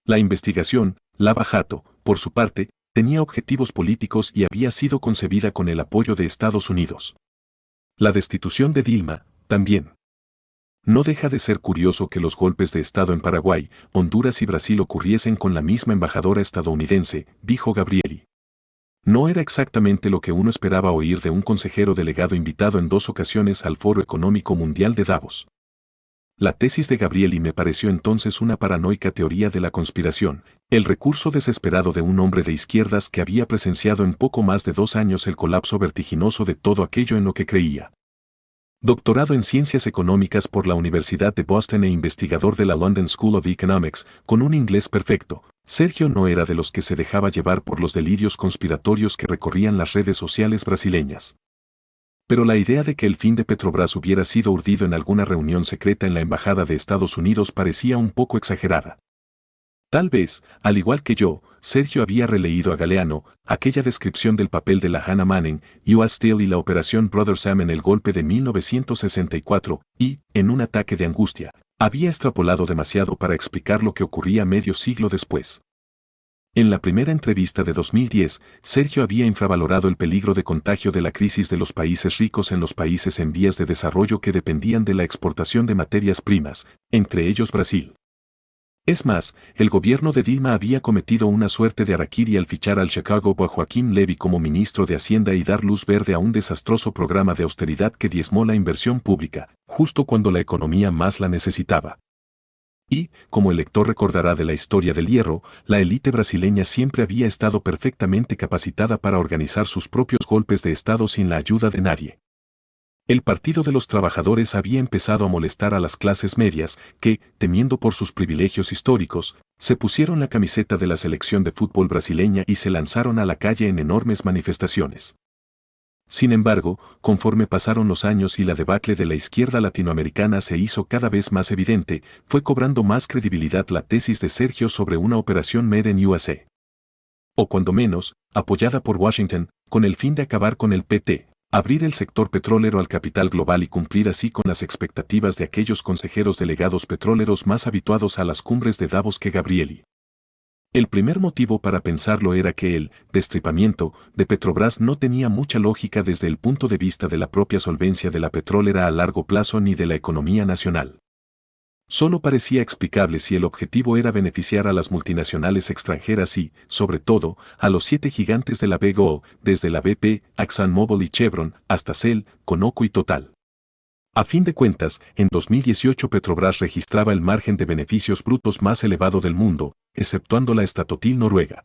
La investigación, Lava Jato, por su parte, tenía objetivos políticos y había sido concebida con el apoyo de Estados Unidos. La destitución de Dilma, también. No deja de ser curioso que los golpes de Estado en Paraguay, Honduras y Brasil ocurriesen con la misma embajadora estadounidense, dijo Gabrieli. No era exactamente lo que uno esperaba oír de un consejero delegado invitado en 2 ocasiones al Foro Económico Mundial de Davos. La tesis de Gabrieli me pareció entonces una paranoica teoría de la conspiración, el recurso desesperado de un hombre de izquierdas que había presenciado en poco más de 2 años el colapso vertiginoso de todo aquello en lo que creía. Doctorado en Ciencias Económicas por la Universidad de Boston e investigador de la London School of Economics, con un inglés perfecto, Sergio no era de los que se dejaba llevar por los delirios conspiratorios que recorrían las redes sociales brasileñas. Pero la idea de que el fin de Petrobras hubiera sido urdido en alguna reunión secreta en la Embajada de Estados Unidos parecía un poco exagerada. Tal vez, al igual que yo, Sergio había releído a Galeano, aquella descripción del papel de la Hannah Manning, U.S. Steel y la Operación Brother Sam en el golpe de 1964, y, en un ataque de angustia, había extrapolado demasiado para explicar lo que ocurría medio siglo después. En la primera entrevista de 2010, Sergio había infravalorado el peligro de contagio de la crisis de los países ricos en los países en vías de desarrollo que dependían de la exportación de materias primas, entre ellos Brasil. Es más, el gobierno de Dilma había cometido una suerte de harakiri al fichar al Chicago a Joaquín Levy como ministro de Hacienda y dar luz verde a un desastroso programa de austeridad que diezmó la inversión pública, justo cuando la economía más la necesitaba. Y, como el lector recordará de la historia del hierro, la élite brasileña siempre había estado perfectamente capacitada para organizar sus propios golpes de Estado sin la ayuda de nadie. El Partido de los Trabajadores había empezado a molestar a las clases medias que, temiendo por sus privilegios históricos, se pusieron la camiseta de la selección de fútbol brasileña y se lanzaron a la calle en enormes manifestaciones. Sin embargo, conforme pasaron los años y la debacle de la izquierda latinoamericana se hizo cada vez más evidente, fue cobrando más credibilidad la tesis de Sergio sobre una operación Made in USA. O cuando menos, apoyada por Washington, con el fin de acabar con el PT, abrir el sector petrolero al capital global y cumplir así con las expectativas de aquellos consejeros delegados petroleros más habituados a las cumbres de Davos que Gabrieli. El primer motivo para pensarlo era que el destripamiento de Petrobras no tenía mucha lógica desde el punto de vista de la propia solvencia de la petrolera a largo plazo ni de la economía nacional. Solo parecía explicable si el objetivo era beneficiar a las multinacionales extranjeras y, sobre todo, a los 7 gigantes de la BGO, desde la BP, ExxonMobil y Chevron, hasta Shell, Conoco y Total. A fin de cuentas, en 2018 Petrobras registraba el margen de beneficios brutos más elevado del mundo, exceptuando la Statoil noruega.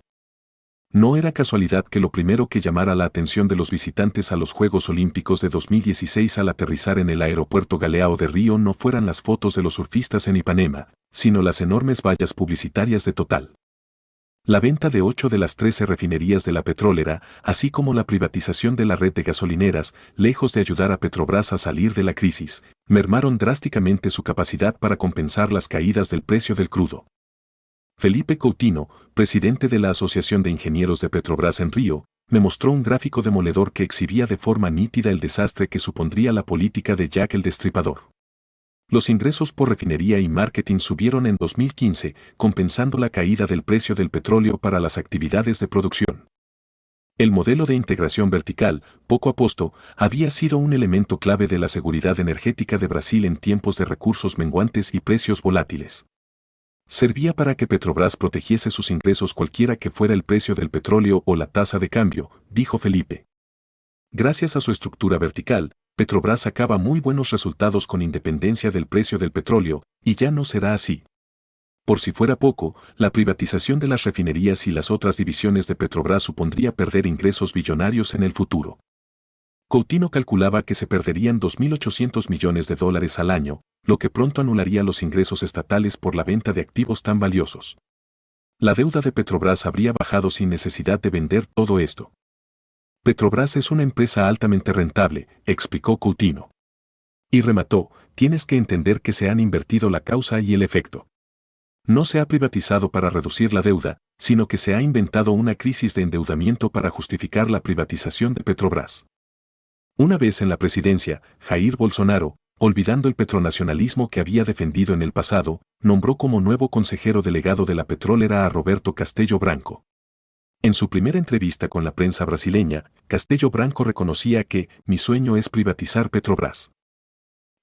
No era casualidad que lo primero que llamara la atención de los visitantes a los Juegos Olímpicos de 2016 al aterrizar en el aeropuerto Galeão de Río no fueran las fotos de los surfistas en Ipanema, sino las enormes vallas publicitarias de Total. La venta de 8 de las 13 refinerías de la petrolera, así como la privatización de la red de gasolineras, lejos de ayudar a Petrobras a salir de la crisis, mermaron drásticamente su capacidad para compensar las caídas del precio del crudo. Felipe Coutinho, presidente de la Asociación de Ingenieros de Petrobras en Río, me mostró un gráfico demoledor que exhibía de forma nítida el desastre que supondría la política de Jack el Destripador. Los ingresos por refinería y marketing subieron en 2015, compensando la caída del precio del petróleo para las actividades de producción. El modelo de integración vertical, poco a poco, había sido un elemento clave de la seguridad energética de Brasil en tiempos de recursos menguantes y precios volátiles. Servía para que Petrobras protegiese sus ingresos cualquiera que fuera el precio del petróleo o la tasa de cambio, dijo Felipe. Gracias a su estructura vertical, Petrobras sacaba muy buenos resultados con independencia del precio del petróleo, y ya no será así. Por si fuera poco, la privatización de las refinerías y las otras divisiones de Petrobras supondría perder ingresos billonarios en el futuro. Coutinho calculaba que se perderían $2.800 millones al año, lo que pronto anularía los ingresos estatales por la venta de activos tan valiosos. La deuda de Petrobras habría bajado sin necesidad de vender todo esto. Petrobras es una empresa altamente rentable, explicó Coutinho. Y remató, tienes que entender que se han invertido la causa y el efecto. No se ha privatizado para reducir la deuda, sino que se ha inventado una crisis de endeudamiento para justificar la privatización de Petrobras. Una vez en la presidencia, Jair Bolsonaro, olvidando el petronacionalismo que había defendido en el pasado, nombró como nuevo consejero delegado de la petrolera a Roberto Castello Branco. En su primera entrevista con la prensa brasileña, Castello Branco reconocía que «mi sueño es privatizar Petrobras».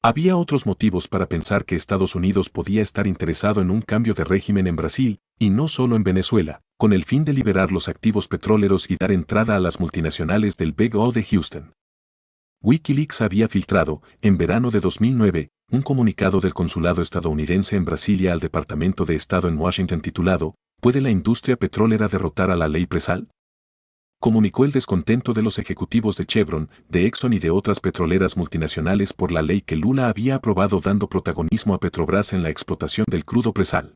Había otros motivos para pensar que Estados Unidos podía estar interesado en un cambio de régimen en Brasil, y no solo en Venezuela, con el fin de liberar los activos petroleros y dar entrada a las multinacionales del BGO de Houston. WikiLeaks había filtrado, en verano de 2009, un comunicado del consulado estadounidense en Brasilia al Departamento de Estado en Washington titulado ¿Puede la industria petrolera derrotar a la ley Presal? Comunicó el descontento de los ejecutivos de Chevron, de Exxon y de otras petroleras multinacionales por la ley que Lula había aprobado dando protagonismo a Petrobras en la explotación del crudo Presal.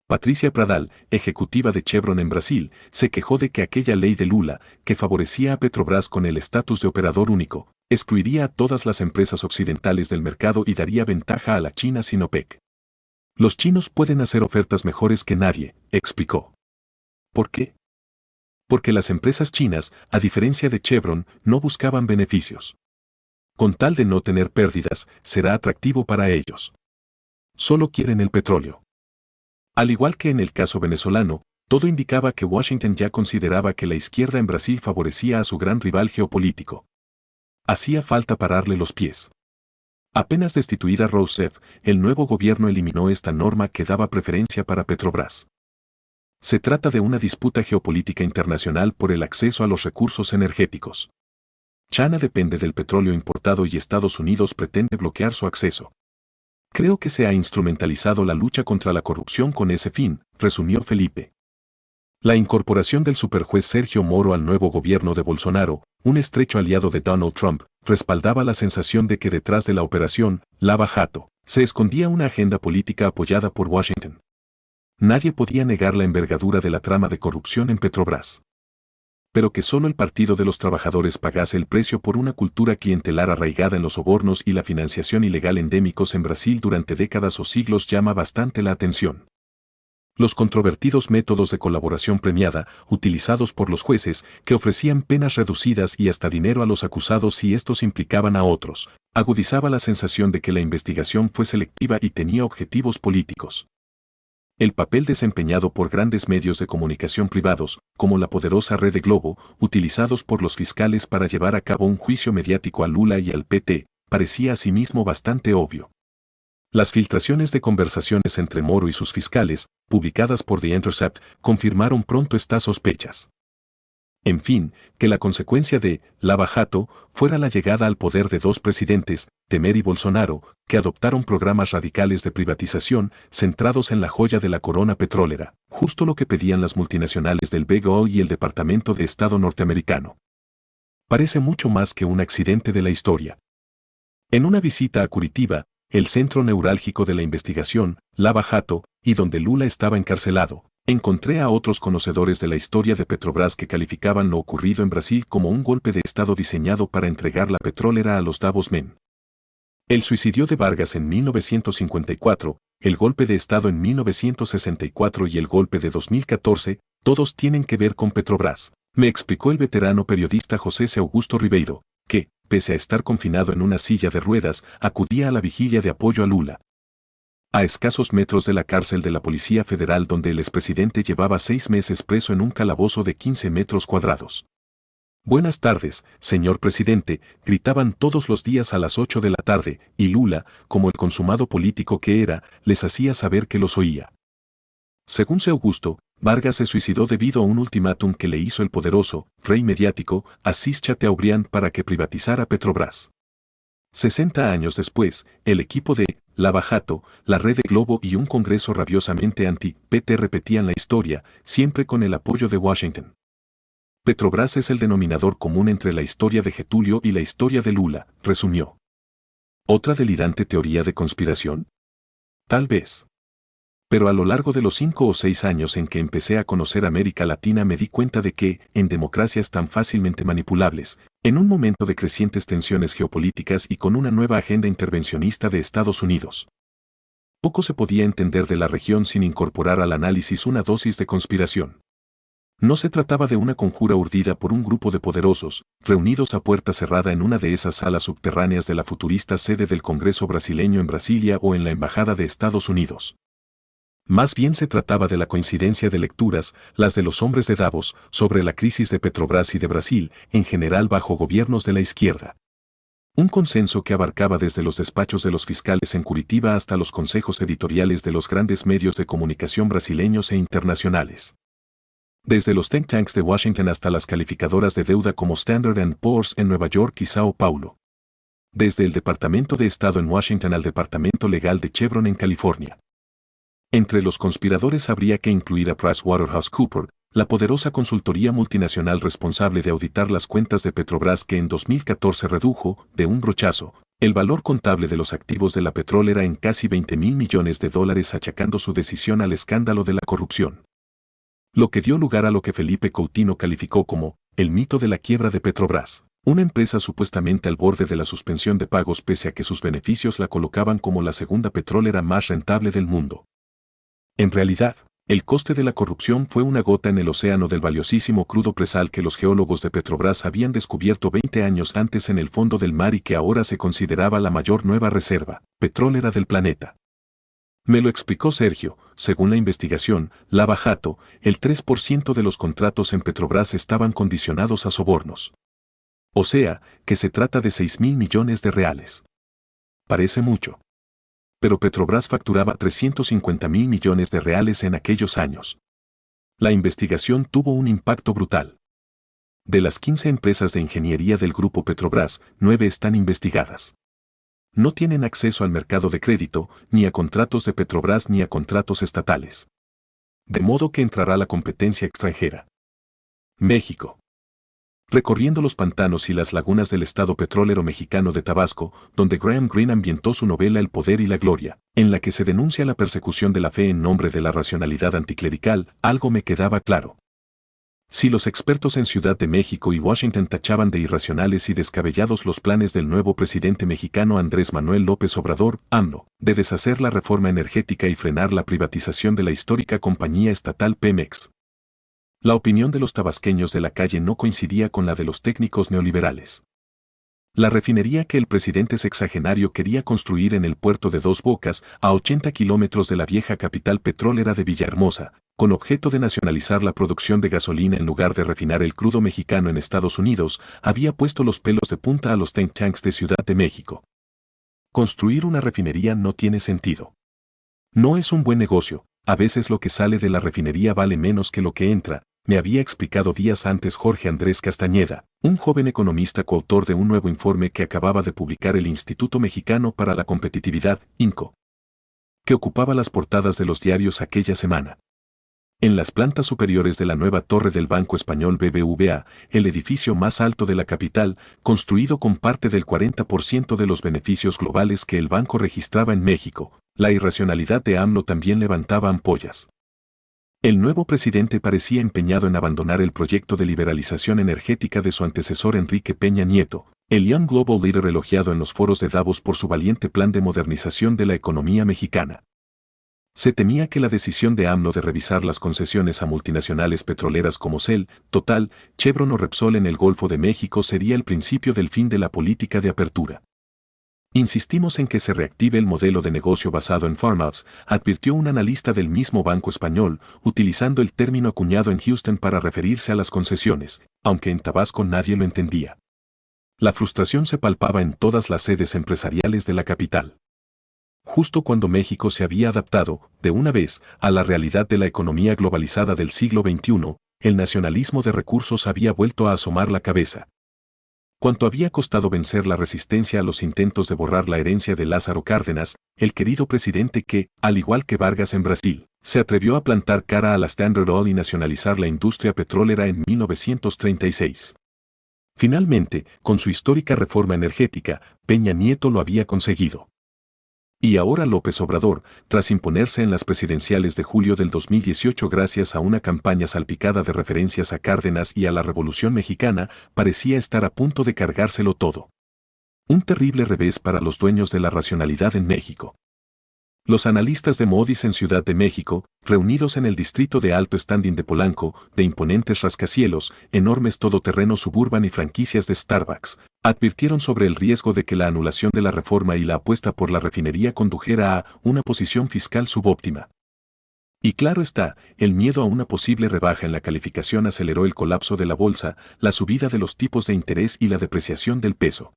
Patricia Pradal, ejecutiva de Chevron en Brasil, se quejó de que aquella ley de Lula, que favorecía a Petrobras con el estatus de operador único, excluiría a todas las empresas occidentales del mercado y daría ventaja a la China Sinopec. Los chinos pueden hacer ofertas mejores que nadie, explicó. ¿Por qué? Porque las empresas chinas, a diferencia de Chevron, no buscaban beneficios. Con tal de no tener pérdidas, será atractivo para ellos. Solo quieren el petróleo. Al igual que en el caso venezolano, todo indicaba que Washington ya consideraba que la izquierda en Brasil favorecía a su gran rival geopolítico. Hacía falta pararle los pies. Apenas destituida Rousseff, el nuevo gobierno eliminó esta norma que daba preferencia para Petrobras. Se trata de una disputa geopolítica internacional por el acceso a los recursos energéticos. China depende del petróleo importado y Estados Unidos pretende bloquear su acceso. Creo que se ha instrumentalizado la lucha contra la corrupción con ese fin, resumió Felipe. La incorporación del superjuez Sergio Moro al nuevo gobierno de Bolsonaro, un estrecho aliado de Donald Trump, respaldaba la sensación de que detrás de la operación Lava Jato se escondía una agenda política apoyada por Washington. Nadie podía negar la envergadura de la trama de corrupción en Petrobras. pero que solo el Partido de los Trabajadores pagase el precio por una cultura clientelar arraigada en los sobornos y la financiación ilegal endémicos en Brasil durante décadas o siglos llama bastante la atención. Los controvertidos métodos de colaboración premiada, utilizados por los jueces, que ofrecían penas reducidas y hasta dinero a los acusados si estos implicaban a otros, agudizaba la sensación de que la investigación fue selectiva y tenía objetivos políticos. El papel desempeñado por grandes medios de comunicación privados, como la poderosa Rede Globo, utilizados por los fiscales para llevar a cabo un juicio mediático a Lula y al PT, parecía asimismo bastante obvio. Las filtraciones de conversaciones entre Moro y sus fiscales, publicadas por The Intercept, confirmaron pronto estas sospechas. En fin, que la consecuencia de Lava Jato fuera la llegada al poder de dos presidentes, Temer y Bolsonaro, que adoptaron programas radicales de privatización centrados en la joya de la corona petrolera, justo lo que pedían las multinacionales del Big Oil y el Departamento de Estado norteamericano. Parece mucho más que un accidente de la historia. En una visita a Curitiba, el centro neurálgico de la investigación, Lava Jato, y donde Lula estaba encarcelado, encontré a otros conocedores de la historia de Petrobras que calificaban lo ocurrido en Brasil como un golpe de Estado diseñado para entregar la petrolera a los Davos Men. El suicidio de Vargas en 1954, el golpe de Estado en 1964 y el golpe de 2014, todos tienen que ver con Petrobras, me explicó el veterano periodista José C. Augusto Ribeiro, que, pese a estar confinado en una silla de ruedas, acudía a la vigilia de apoyo a Lula. A escasos metros de la cárcel de la Policía Federal donde el expresidente llevaba 6 meses preso en un calabozo de 15 metros cuadrados. Buenas tardes, señor presidente, gritaban todos los días a las 8 de la tarde, y Lula, como el consumado político que era, les hacía saber que los oía. Según C. Augusto, Vargas se suicidó debido a un ultimátum que le hizo el poderoso, rey mediático, Assis Chateaubriand para que privatizara Petrobras. 60 años después, el equipo de Lava Jato, la Rede Globo y un Congreso rabiosamente anti-PT repetían la historia, siempre con el apoyo de Washington. Petrobras es el denominador común entre la historia de Getúlio y la historia de Lula, resumió. ¿Otra delirante teoría de conspiración? Tal vez. Pero a lo largo de los 5 o 6 años en que empecé a conocer América Latina me di cuenta de que, en democracias tan fácilmente manipulables, en un momento de crecientes tensiones geopolíticas y con una nueva agenda intervencionista de Estados Unidos, poco se podía entender de la región sin incorporar al análisis una dosis de conspiración. No se trataba de una conjura urdida por un grupo de poderosos, reunidos a puerta cerrada en una de esas salas subterráneas de la futurista sede del Congreso brasileño en Brasilia o en la Embajada de Estados Unidos. Más bien se trataba de la coincidencia de lecturas, las de los hombres de Davos, sobre la crisis de Petrobras y de Brasil, en general bajo gobiernos de la izquierda. Un consenso que abarcaba desde los despachos de los fiscales en Curitiba hasta los consejos editoriales de los grandes medios de comunicación brasileños e internacionales. Desde los think tanks de Washington hasta las calificadoras de deuda como Standard & Poor's en Nueva York y Sao Paulo. Desde el Departamento de Estado en Washington al Departamento Legal de Chevron en California. Entre los conspiradores habría que incluir a PricewaterhouseCoopers, la poderosa consultoría multinacional responsable de auditar las cuentas de Petrobras que en 2014 redujo, de un brochazo, el valor contable de los activos de la petrolera en casi $20.000 millones achacando su decisión al escándalo de la corrupción. Lo que dio lugar a lo que Felipe Coutinho calificó como el mito de la quiebra de Petrobras, una empresa supuestamente al borde de la suspensión de pagos pese a que sus beneficios la colocaban como la segunda petrolera más rentable del mundo. En realidad, el coste de la corrupción fue una gota en el océano del valiosísimo crudo presal que los geólogos de Petrobras habían descubierto 20 años antes en el fondo del mar y que ahora se consideraba la mayor nueva reserva petrolera del planeta. Me lo explicó Sergio, según la investigación, Lava Jato, el 3% de los contratos en Petrobras estaban condicionados a sobornos. O sea, que se trata de 6.000 millones de reales. Parece mucho. Pero Petrobras facturaba 350.000 millones de reales en aquellos años. La investigación tuvo un impacto brutal. De las 15 empresas de ingeniería del grupo Petrobras, 9 están investigadas. No tienen acceso al mercado de crédito, ni a contratos de Petrobras ni a contratos estatales. De modo que entrará la competencia extranjera. México. Recorriendo los pantanos y las lagunas del estado petrolero mexicano de Tabasco, donde Graham Greene ambientó su novela El poder y la gloria, en la que se denuncia la persecución de la fe en nombre de la racionalidad anticlerical, algo me quedaba claro. Si los expertos en Ciudad de México y Washington tachaban de irracionales y descabellados los planes del nuevo presidente mexicano Andrés Manuel López Obrador, AMLO, de deshacer la reforma energética y frenar la privatización de la histórica compañía estatal Pemex, la opinión de los tabasqueños de la calle no coincidía con la de los técnicos neoliberales. La refinería que el presidente sexagenario quería construir en el puerto de Dos Bocas, a 80 kilómetros de la vieja capital petrolera de Villahermosa, con objeto de nacionalizar la producción de gasolina en lugar de refinar el crudo mexicano en Estados Unidos, había puesto los pelos de punta a los think tanks de Ciudad de México. Construir una refinería no tiene sentido. No es un buen negocio, a veces lo que sale de la refinería vale menos que lo que entra, me había explicado días antes Jorge Andrés Castañeda, un joven economista coautor de un nuevo informe que acababa de publicar el Instituto Mexicano para la Competitividad, INCO, que ocupaba las portadas de los diarios aquella semana. En las plantas superiores de la nueva torre del Banco Español BBVA, el edificio más alto de la capital, construido con parte del 40% de los beneficios globales que el banco registraba en México, la irracionalidad de AMLO también levantaba ampollas. El nuevo presidente parecía empeñado en abandonar el proyecto de liberalización energética de su antecesor Enrique Peña Nieto, el Young Global Leader elogiado en los foros de Davos por su valiente plan de modernización de la economía mexicana. Se temía que la decisión de AMLO de revisar las concesiones a multinacionales petroleras como Shell, Total, Chevron o Repsol en el Golfo de México sería el principio del fin de la política de apertura. Insistimos en que se reactive el modelo de negocio basado en farm-outs, advirtió un analista del mismo Banco Español, utilizando el término acuñado en Houston para referirse a las concesiones, aunque en Tabasco nadie lo entendía. La frustración se palpaba en todas las sedes empresariales de la capital. Justo cuando México se había adaptado, de una vez, a la realidad de la economía globalizada del siglo XXI, el nacionalismo de recursos había vuelto a asomar la cabeza. Cuanto había costado vencer la resistencia a los intentos de borrar la herencia de Lázaro Cárdenas, el querido presidente que, al igual que Vargas en Brasil, se atrevió a plantar cara a la Standard Oil y nacionalizar la industria petrolera en 1936. Finalmente, con su histórica reforma energética, Peña Nieto lo había conseguido. Y ahora López Obrador, tras imponerse en las presidenciales de julio del 2018 gracias a una campaña salpicada de referencias a Cárdenas y a la Revolución Mexicana, parecía estar a punto de cargárselo todo. Un terrible revés para los dueños de la racionalidad en México. Los analistas de Moody's en Ciudad de México, reunidos en el distrito de alto standing de Polanco, de imponentes rascacielos, enormes todoterrenos suburban y franquicias de Starbucks, advirtieron sobre el riesgo de que la anulación de la reforma y la apuesta por la refinería condujera a una posición fiscal subóptima. Y claro está, el miedo a una posible rebaja en la calificación aceleró el colapso de la bolsa, la subida de los tipos de interés y la depreciación del peso.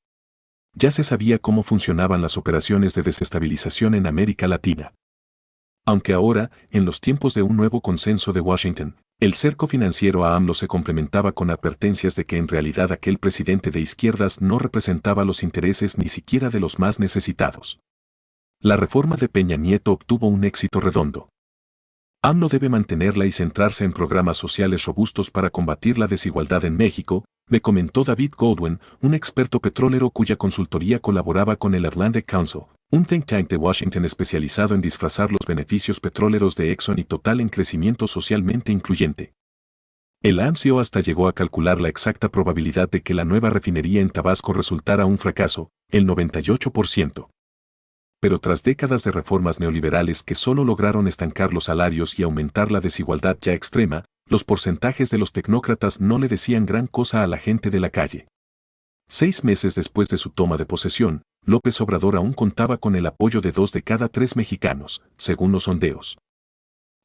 Ya se sabía cómo funcionaban las operaciones de desestabilización en América Latina. Aunque ahora, en los tiempos de un nuevo consenso de Washington, el cerco financiero a AMLO se complementaba con advertencias de que en realidad aquel presidente de izquierdas no representaba los intereses ni siquiera de los más necesitados. La reforma de Peña Nieto obtuvo un éxito redondo. AMLO debe mantenerla y centrarse en programas sociales robustos para combatir la desigualdad en México, me comentó David Goldwyn, un experto petrolero cuya consultoría colaboraba con el Atlantic Council, un think tank de Washington especializado en disfrazar los beneficios petroleros de Exxon y Total en crecimiento socialmente incluyente. El ANCIO hasta llegó a calcular la exacta probabilidad de que la nueva refinería en Tabasco resultara un fracaso, el 98%. Pero tras décadas de reformas neoliberales que solo lograron estancar los salarios y aumentar la desigualdad ya extrema, los porcentajes de los tecnócratas no le decían gran cosa a la gente de la calle. 6 meses después de su toma de posesión, López Obrador aún contaba con el apoyo de 2 de cada 3 mexicanos, según los sondeos.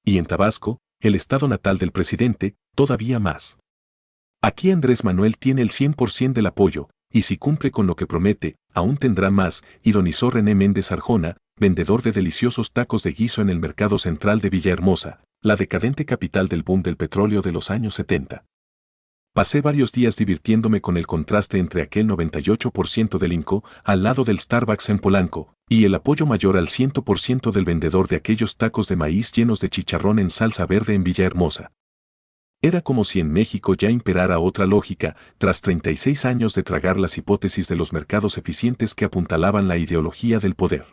Y en Tabasco, el estado natal del presidente, todavía más. Aquí Andrés Manuel tiene el 100% del apoyo, y si cumple con lo que promete, aún tendrá más, ironizó René Méndez Arjona, vendedor de deliciosos tacos de guiso en el mercado central de Villahermosa, la decadente capital del boom del petróleo de los años 70. Pasé varios días divirtiéndome con el contraste entre aquel 98% del INCO, al lado del Starbucks en Polanco, y el apoyo mayor al 100% del vendedor de aquellos tacos de maíz llenos de chicharrón en salsa verde en Villahermosa. Era como si en México ya imperara otra lógica, tras 36 años de tragar las hipótesis de los mercados eficientes que apuntalaban la ideología del poder.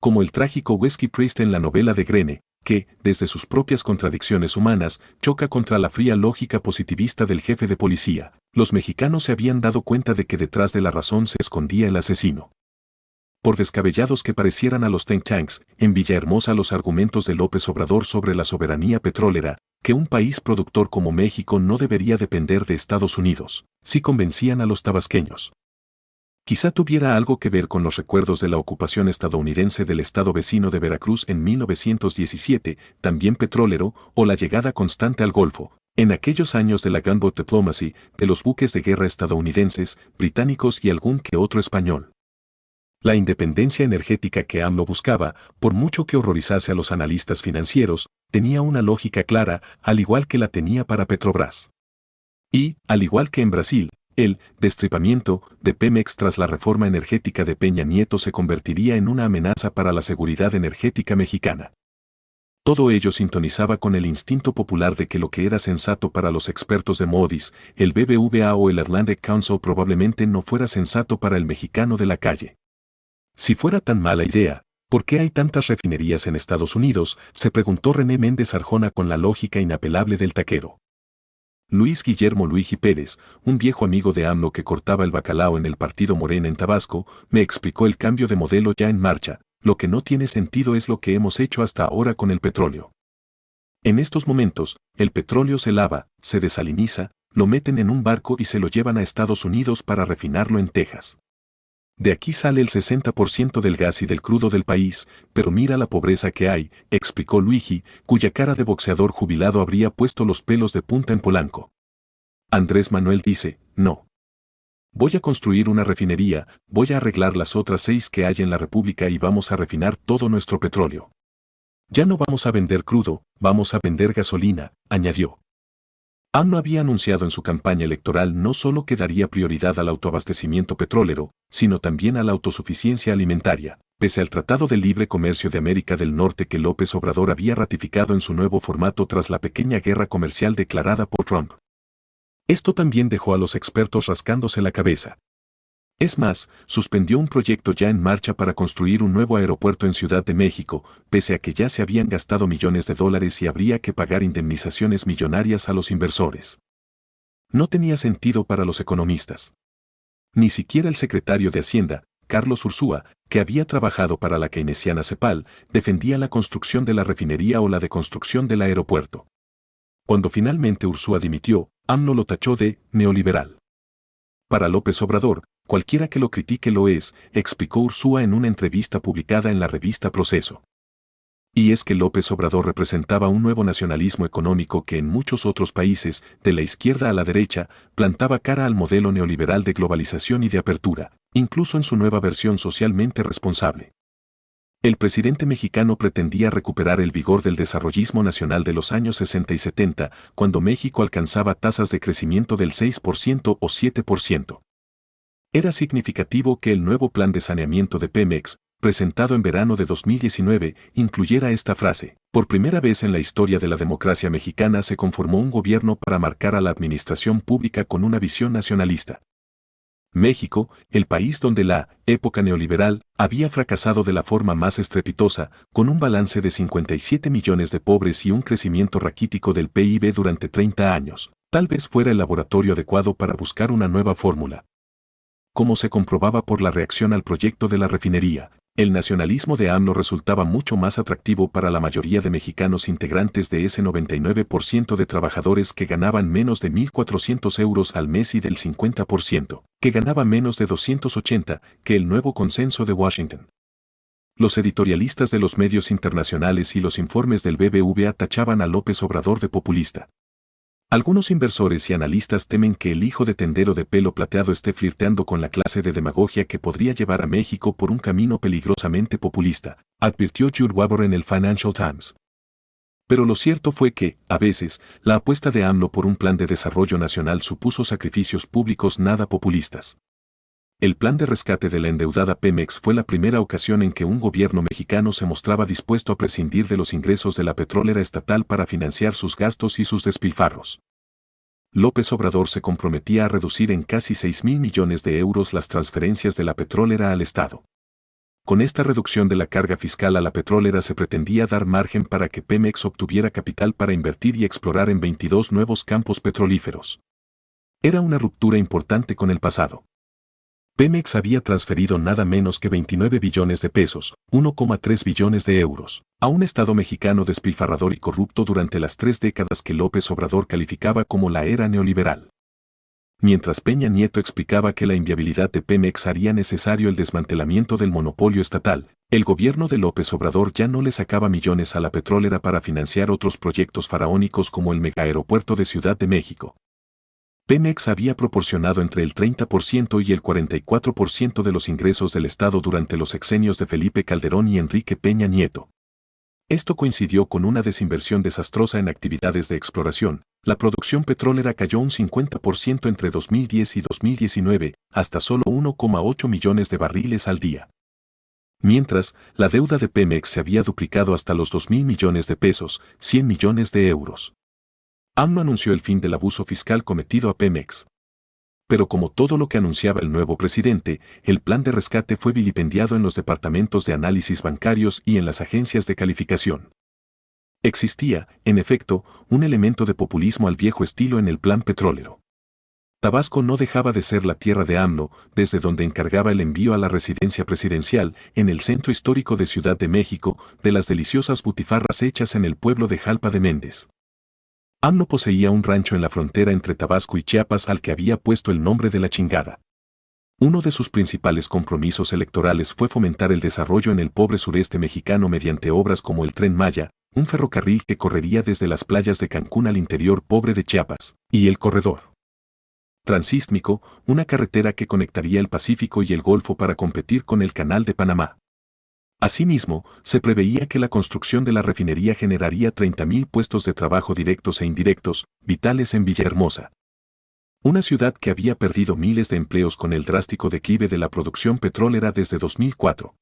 Como el trágico Whiskey Priest en la novela de Greene, que, desde sus propias contradicciones humanas, choca contra la fría lógica positivista del jefe de policía. Los mexicanos se habían dado cuenta de que detrás de la razón se escondía el asesino. Por descabellados que parecieran a los think tanks, en Villahermosa los argumentos de López Obrador sobre la soberanía petrolera, que un país productor como México no debería depender de Estados Unidos, sí convencían a los tabasqueños. Quizá tuviera algo que ver con los recuerdos de la ocupación estadounidense del estado vecino de Veracruz en 1917, también petrolero, o la llegada constante al Golfo, en aquellos años de la gunboat diplomacy, de los buques de guerra estadounidenses, británicos y algún que otro español. La independencia energética que AMLO buscaba, por mucho que horrorizase a los analistas financieros, tenía una lógica clara, al igual que la tenía para Petrobras. Y, al igual que en Brasil, el destripamiento de Pemex tras la reforma energética de Peña Nieto se convertiría en una amenaza para la seguridad energética mexicana. Todo ello sintonizaba con el instinto popular de que lo que era sensato para los expertos de Moody's, el BBVA o el Atlantic Council probablemente no fuera sensato para el mexicano de la calle. Si fuera tan mala idea, ¿por qué hay tantas refinerías en Estados Unidos?, se preguntó René Méndez Arjona con la lógica inapelable del taquero. Luis Guillermo Luigi Pérez, un viejo amigo de AMLO que cortaba el bacalao en el partido Morena en Tabasco, me explicó el cambio de modelo ya en marcha. Lo que no tiene sentido es lo que hemos hecho hasta ahora con el petróleo. En estos momentos, el petróleo se lava, se desaliniza, lo meten en un barco y se lo llevan a Estados Unidos para refinarlo en Texas. De aquí sale el 60% del gas y del crudo del país, pero mira la pobreza que hay, explicó Luigi, cuya cara de boxeador jubilado habría puesto los pelos de punta en Polanco. Andrés Manuel dice, no. Voy a construir una refinería, voy a arreglar las otras 6 que hay en la República y vamos a refinar todo nuestro petróleo. Ya no vamos a vender crudo, vamos a vender gasolina, añadió. AMLO había anunciado en su campaña electoral no solo que daría prioridad al autoabastecimiento petrolero, sino también a la autosuficiencia alimentaria, pese al Tratado de Libre Comercio de América del Norte que López Obrador había ratificado en su nuevo formato tras la pequeña guerra comercial declarada por Trump. Esto también dejó a los expertos rascándose la cabeza. Es más, suspendió un proyecto ya en marcha para construir un nuevo aeropuerto en Ciudad de México, pese a que ya se habían gastado millones de dólares y habría que pagar indemnizaciones millonarias a los inversores. No tenía sentido para los economistas. Ni siquiera el secretario de Hacienda, Carlos Ursúa, que había trabajado para la keynesiana CEPAL, defendía la construcción de la refinería o la deconstrucción del aeropuerto. Cuando finalmente Ursúa dimitió, AMLO lo tachó de neoliberal. Para López Obrador, cualquiera que lo critique lo es, explicó Ursúa en una entrevista publicada en la revista Proceso. Y es que López Obrador representaba un nuevo nacionalismo económico que en muchos otros países, de la izquierda a la derecha, plantaba cara al modelo neoliberal de globalización y de apertura, incluso en su nueva versión socialmente responsable. El presidente mexicano pretendía recuperar el vigor del desarrollismo nacional de los años 60 y 70, cuando México alcanzaba tasas de crecimiento del 6% o 7%. Era significativo que el nuevo plan de saneamiento de Pemex, presentado en verano de 2019, incluyera esta frase: por primera vez en la historia de la democracia mexicana se conformó un gobierno para marcar a la administración pública con una visión nacionalista. México, el país donde la época neoliberal había fracasado de la forma más estrepitosa, con un balance de 57 millones de pobres y un crecimiento raquítico del PIB durante 30 años, tal vez fuera el laboratorio adecuado para buscar una nueva fórmula. Como se comprobaba por la reacción al proyecto de la refinería, el nacionalismo de AMLO resultaba mucho más atractivo para la mayoría de mexicanos integrantes de ese 99% de trabajadores que ganaban menos de 1.400 euros al mes y del 50%, que ganaba menos de 280, que el nuevo consenso de Washington. Los editorialistas de los medios internacionales y los informes del BBVA tachaban a López Obrador de populista. Algunos inversores y analistas temen que el hijo de tendero de pelo plateado esté flirteando con la clase de demagogia que podría llevar a México por un camino peligrosamente populista, advirtió Jude Waber en el Financial Times. Pero lo cierto fue que, a veces, la apuesta de AMLO por un plan de desarrollo nacional supuso sacrificios públicos nada populistas. El plan de rescate de la endeudada Pemex fue la primera ocasión en que un gobierno mexicano se mostraba dispuesto a prescindir de los ingresos de la petrolera estatal para financiar sus gastos y sus despilfarros. López Obrador se comprometía a reducir en casi 6.000 millones de euros las transferencias de la petrolera al Estado. Con esta reducción de la carga fiscal a la petrolera se pretendía dar margen para que Pemex obtuviera capital para invertir y explorar en 22 nuevos campos petrolíferos. Era una ruptura importante con el pasado. Pemex había transferido nada menos que 29 billones de pesos, 1,3 billones de euros, a un Estado mexicano despilfarrador y corrupto durante las 3 décadas que López Obrador calificaba como la era neoliberal. Mientras Peña Nieto explicaba que la inviabilidad de Pemex haría necesario el desmantelamiento del monopolio estatal, el gobierno de López Obrador ya no le sacaba millones a la petrolera para financiar otros proyectos faraónicos como el megaaeropuerto de Ciudad de México. Pemex había proporcionado entre el 30% y el 44% de los ingresos del Estado durante los sexenios de Felipe Calderón y Enrique Peña Nieto. Esto coincidió con una desinversión desastrosa en actividades de exploración. La producción petrolera cayó un 50% entre 2010 y 2019, hasta solo 1,8 millones de barriles al día. Mientras, la deuda de Pemex se había duplicado hasta los 2.000 millones de pesos, 100 millones de euros. AMLO anunció el fin del abuso fiscal cometido a Pemex. Pero como todo lo que anunciaba el nuevo presidente, el plan de rescate fue vilipendiado en los departamentos de análisis bancarios y en las agencias de calificación. Existía, en efecto, un elemento de populismo al viejo estilo en el plan petrolero. Tabasco no dejaba de ser la tierra de AMLO, desde donde encargaba el envío a la residencia presidencial, en el centro histórico de Ciudad de México, de las deliciosas butifarras hechas en el pueblo de Jalpa de Méndez. AMLO poseía un rancho en la frontera entre Tabasco y Chiapas al que había puesto el nombre de La Chingada. Uno de sus principales compromisos electorales fue fomentar el desarrollo en el pobre sureste mexicano mediante obras como el Tren Maya, un ferrocarril que correría desde las playas de Cancún al interior pobre de Chiapas, y el Corredor Transístmico, una carretera que conectaría el Pacífico y el Golfo para competir con el Canal de Panamá. Asimismo, se preveía que la construcción de la refinería generaría 30.000 puestos de trabajo directos e indirectos, vitales en Villahermosa. Una ciudad que había perdido miles de empleos con el drástico declive de la producción petrolera desde 2004.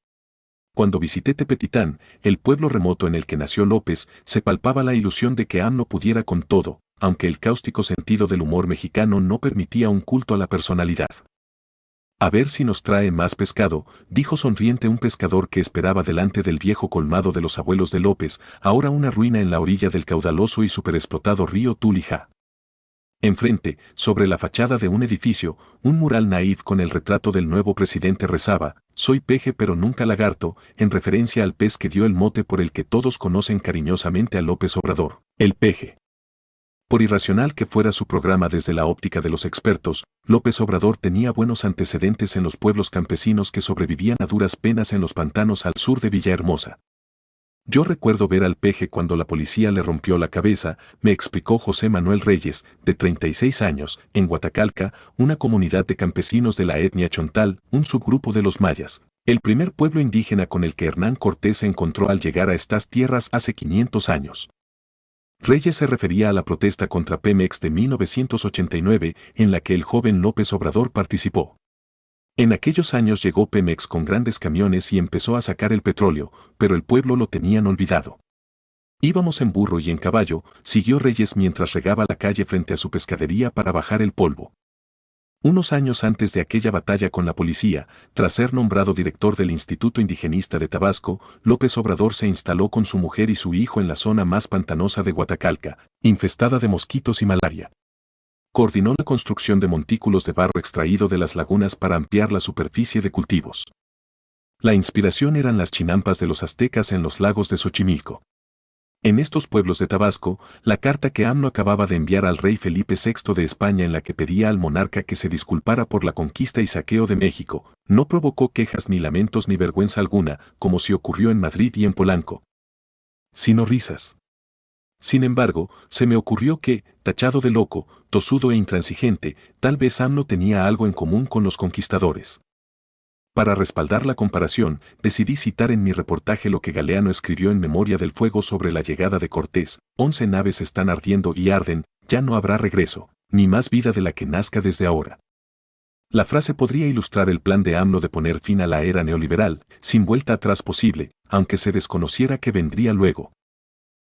Cuando visité Tepetitán, el pueblo remoto en el que nació López, se palpaba la ilusión de que AMLO pudiera con todo, aunque el cáustico sentido del humor mexicano no permitía un culto a la personalidad. A ver si nos trae más pescado, dijo sonriente un pescador que esperaba delante del viejo colmado de los abuelos de López, ahora una ruina en la orilla del caudaloso y superexplotado río Tulija. Enfrente, sobre la fachada de un edificio, un mural naif con el retrato del nuevo presidente rezaba: "Soy peje pero nunca lagarto", en referencia al pez que dio el mote por el que todos conocen cariñosamente a López Obrador, el peje. Por irracional que fuera su programa desde la óptica de los expertos, López Obrador tenía buenos antecedentes en los pueblos campesinos que sobrevivían a duras penas en los pantanos al sur de Villahermosa. Yo recuerdo ver al peje cuando la policía le rompió la cabeza, me explicó José Manuel Reyes, de 36 años, en Huatacalca, una comunidad de campesinos de la etnia chontal, un subgrupo de los mayas, el primer pueblo indígena con el que Hernán Cortés se encontró al llegar a estas tierras hace 500 años. Reyes se refería a la protesta contra Pemex de 1989, en la que el joven López Obrador participó. En aquellos años llegó Pemex con grandes camiones y empezó a sacar el petróleo, pero el pueblo lo tenían olvidado. Íbamos en burro y en caballo, siguió Reyes mientras regaba la calle frente a su pescadería para bajar el polvo. Unos años antes de aquella batalla con la policía, tras ser nombrado director del Instituto Indigenista de Tabasco, López Obrador se instaló con su mujer y su hijo en la zona más pantanosa de Huatacalca, infestada de mosquitos y malaria. Coordinó la construcción de montículos de barro extraído de las lagunas para ampliar la superficie de cultivos. La inspiración eran las chinampas de los aztecas en los lagos de Xochimilco. En estos pueblos de Tabasco, la carta que AMLO acababa de enviar al rey Felipe VI de España en la que pedía al monarca que se disculpara por la conquista y saqueo de México, no provocó quejas ni lamentos ni vergüenza alguna, como si ocurrió en Madrid y en Polanco, sino risas. Sin embargo, se me ocurrió que, tachado de loco, tosudo e intransigente, tal vez AMLO tenía algo en común con los conquistadores. Para respaldar la comparación, decidí citar en mi reportaje lo que Galeano escribió en Memoria del Fuego sobre la llegada de Cortés: 11 naves están ardiendo y arden, ya no habrá regreso, ni más vida de la que nazca desde ahora. La frase podría ilustrar el plan de AMLO de poner fin a la era neoliberal, sin vuelta atrás posible, aunque se desconociera qué vendría luego.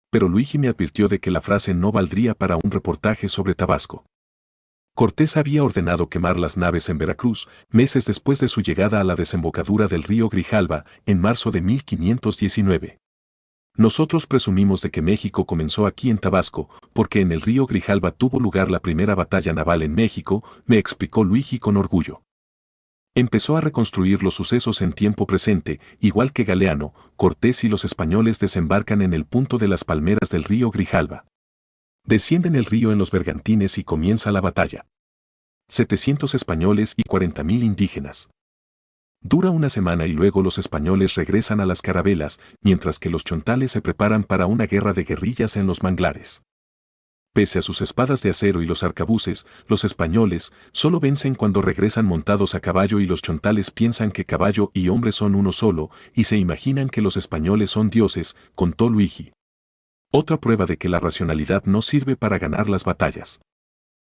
Pero Luigi me advirtió de que la frase no valdría para un reportaje sobre Tabasco. Cortés había ordenado quemar las naves en Veracruz, meses después de su llegada a la desembocadura del río Grijalva, en marzo de 1519. Nosotros presumimos de que México comenzó aquí en Tabasco, porque en el río Grijalva tuvo lugar la primera batalla naval en México, me explicó Luigi con orgullo. Empezó a reconstruir los sucesos en tiempo presente, igual que Galeano, Cortés y los españoles desembarcan en el punto de las palmeras del río Grijalva. Descienden el río en los bergantines y comienza la batalla. 700 españoles y 40.000 indígenas. Dura una semana y luego los españoles regresan a las carabelas, mientras que los chontales se preparan para una guerra de guerrillas en los manglares. Pese a sus espadas de acero y los arcabuces, los españoles solo vencen cuando regresan montados a caballo y los chontales piensan que caballo y hombre son uno solo y se imaginan que los españoles son dioses, contó Luigi. Otra prueba de que la racionalidad no sirve para ganar las batallas.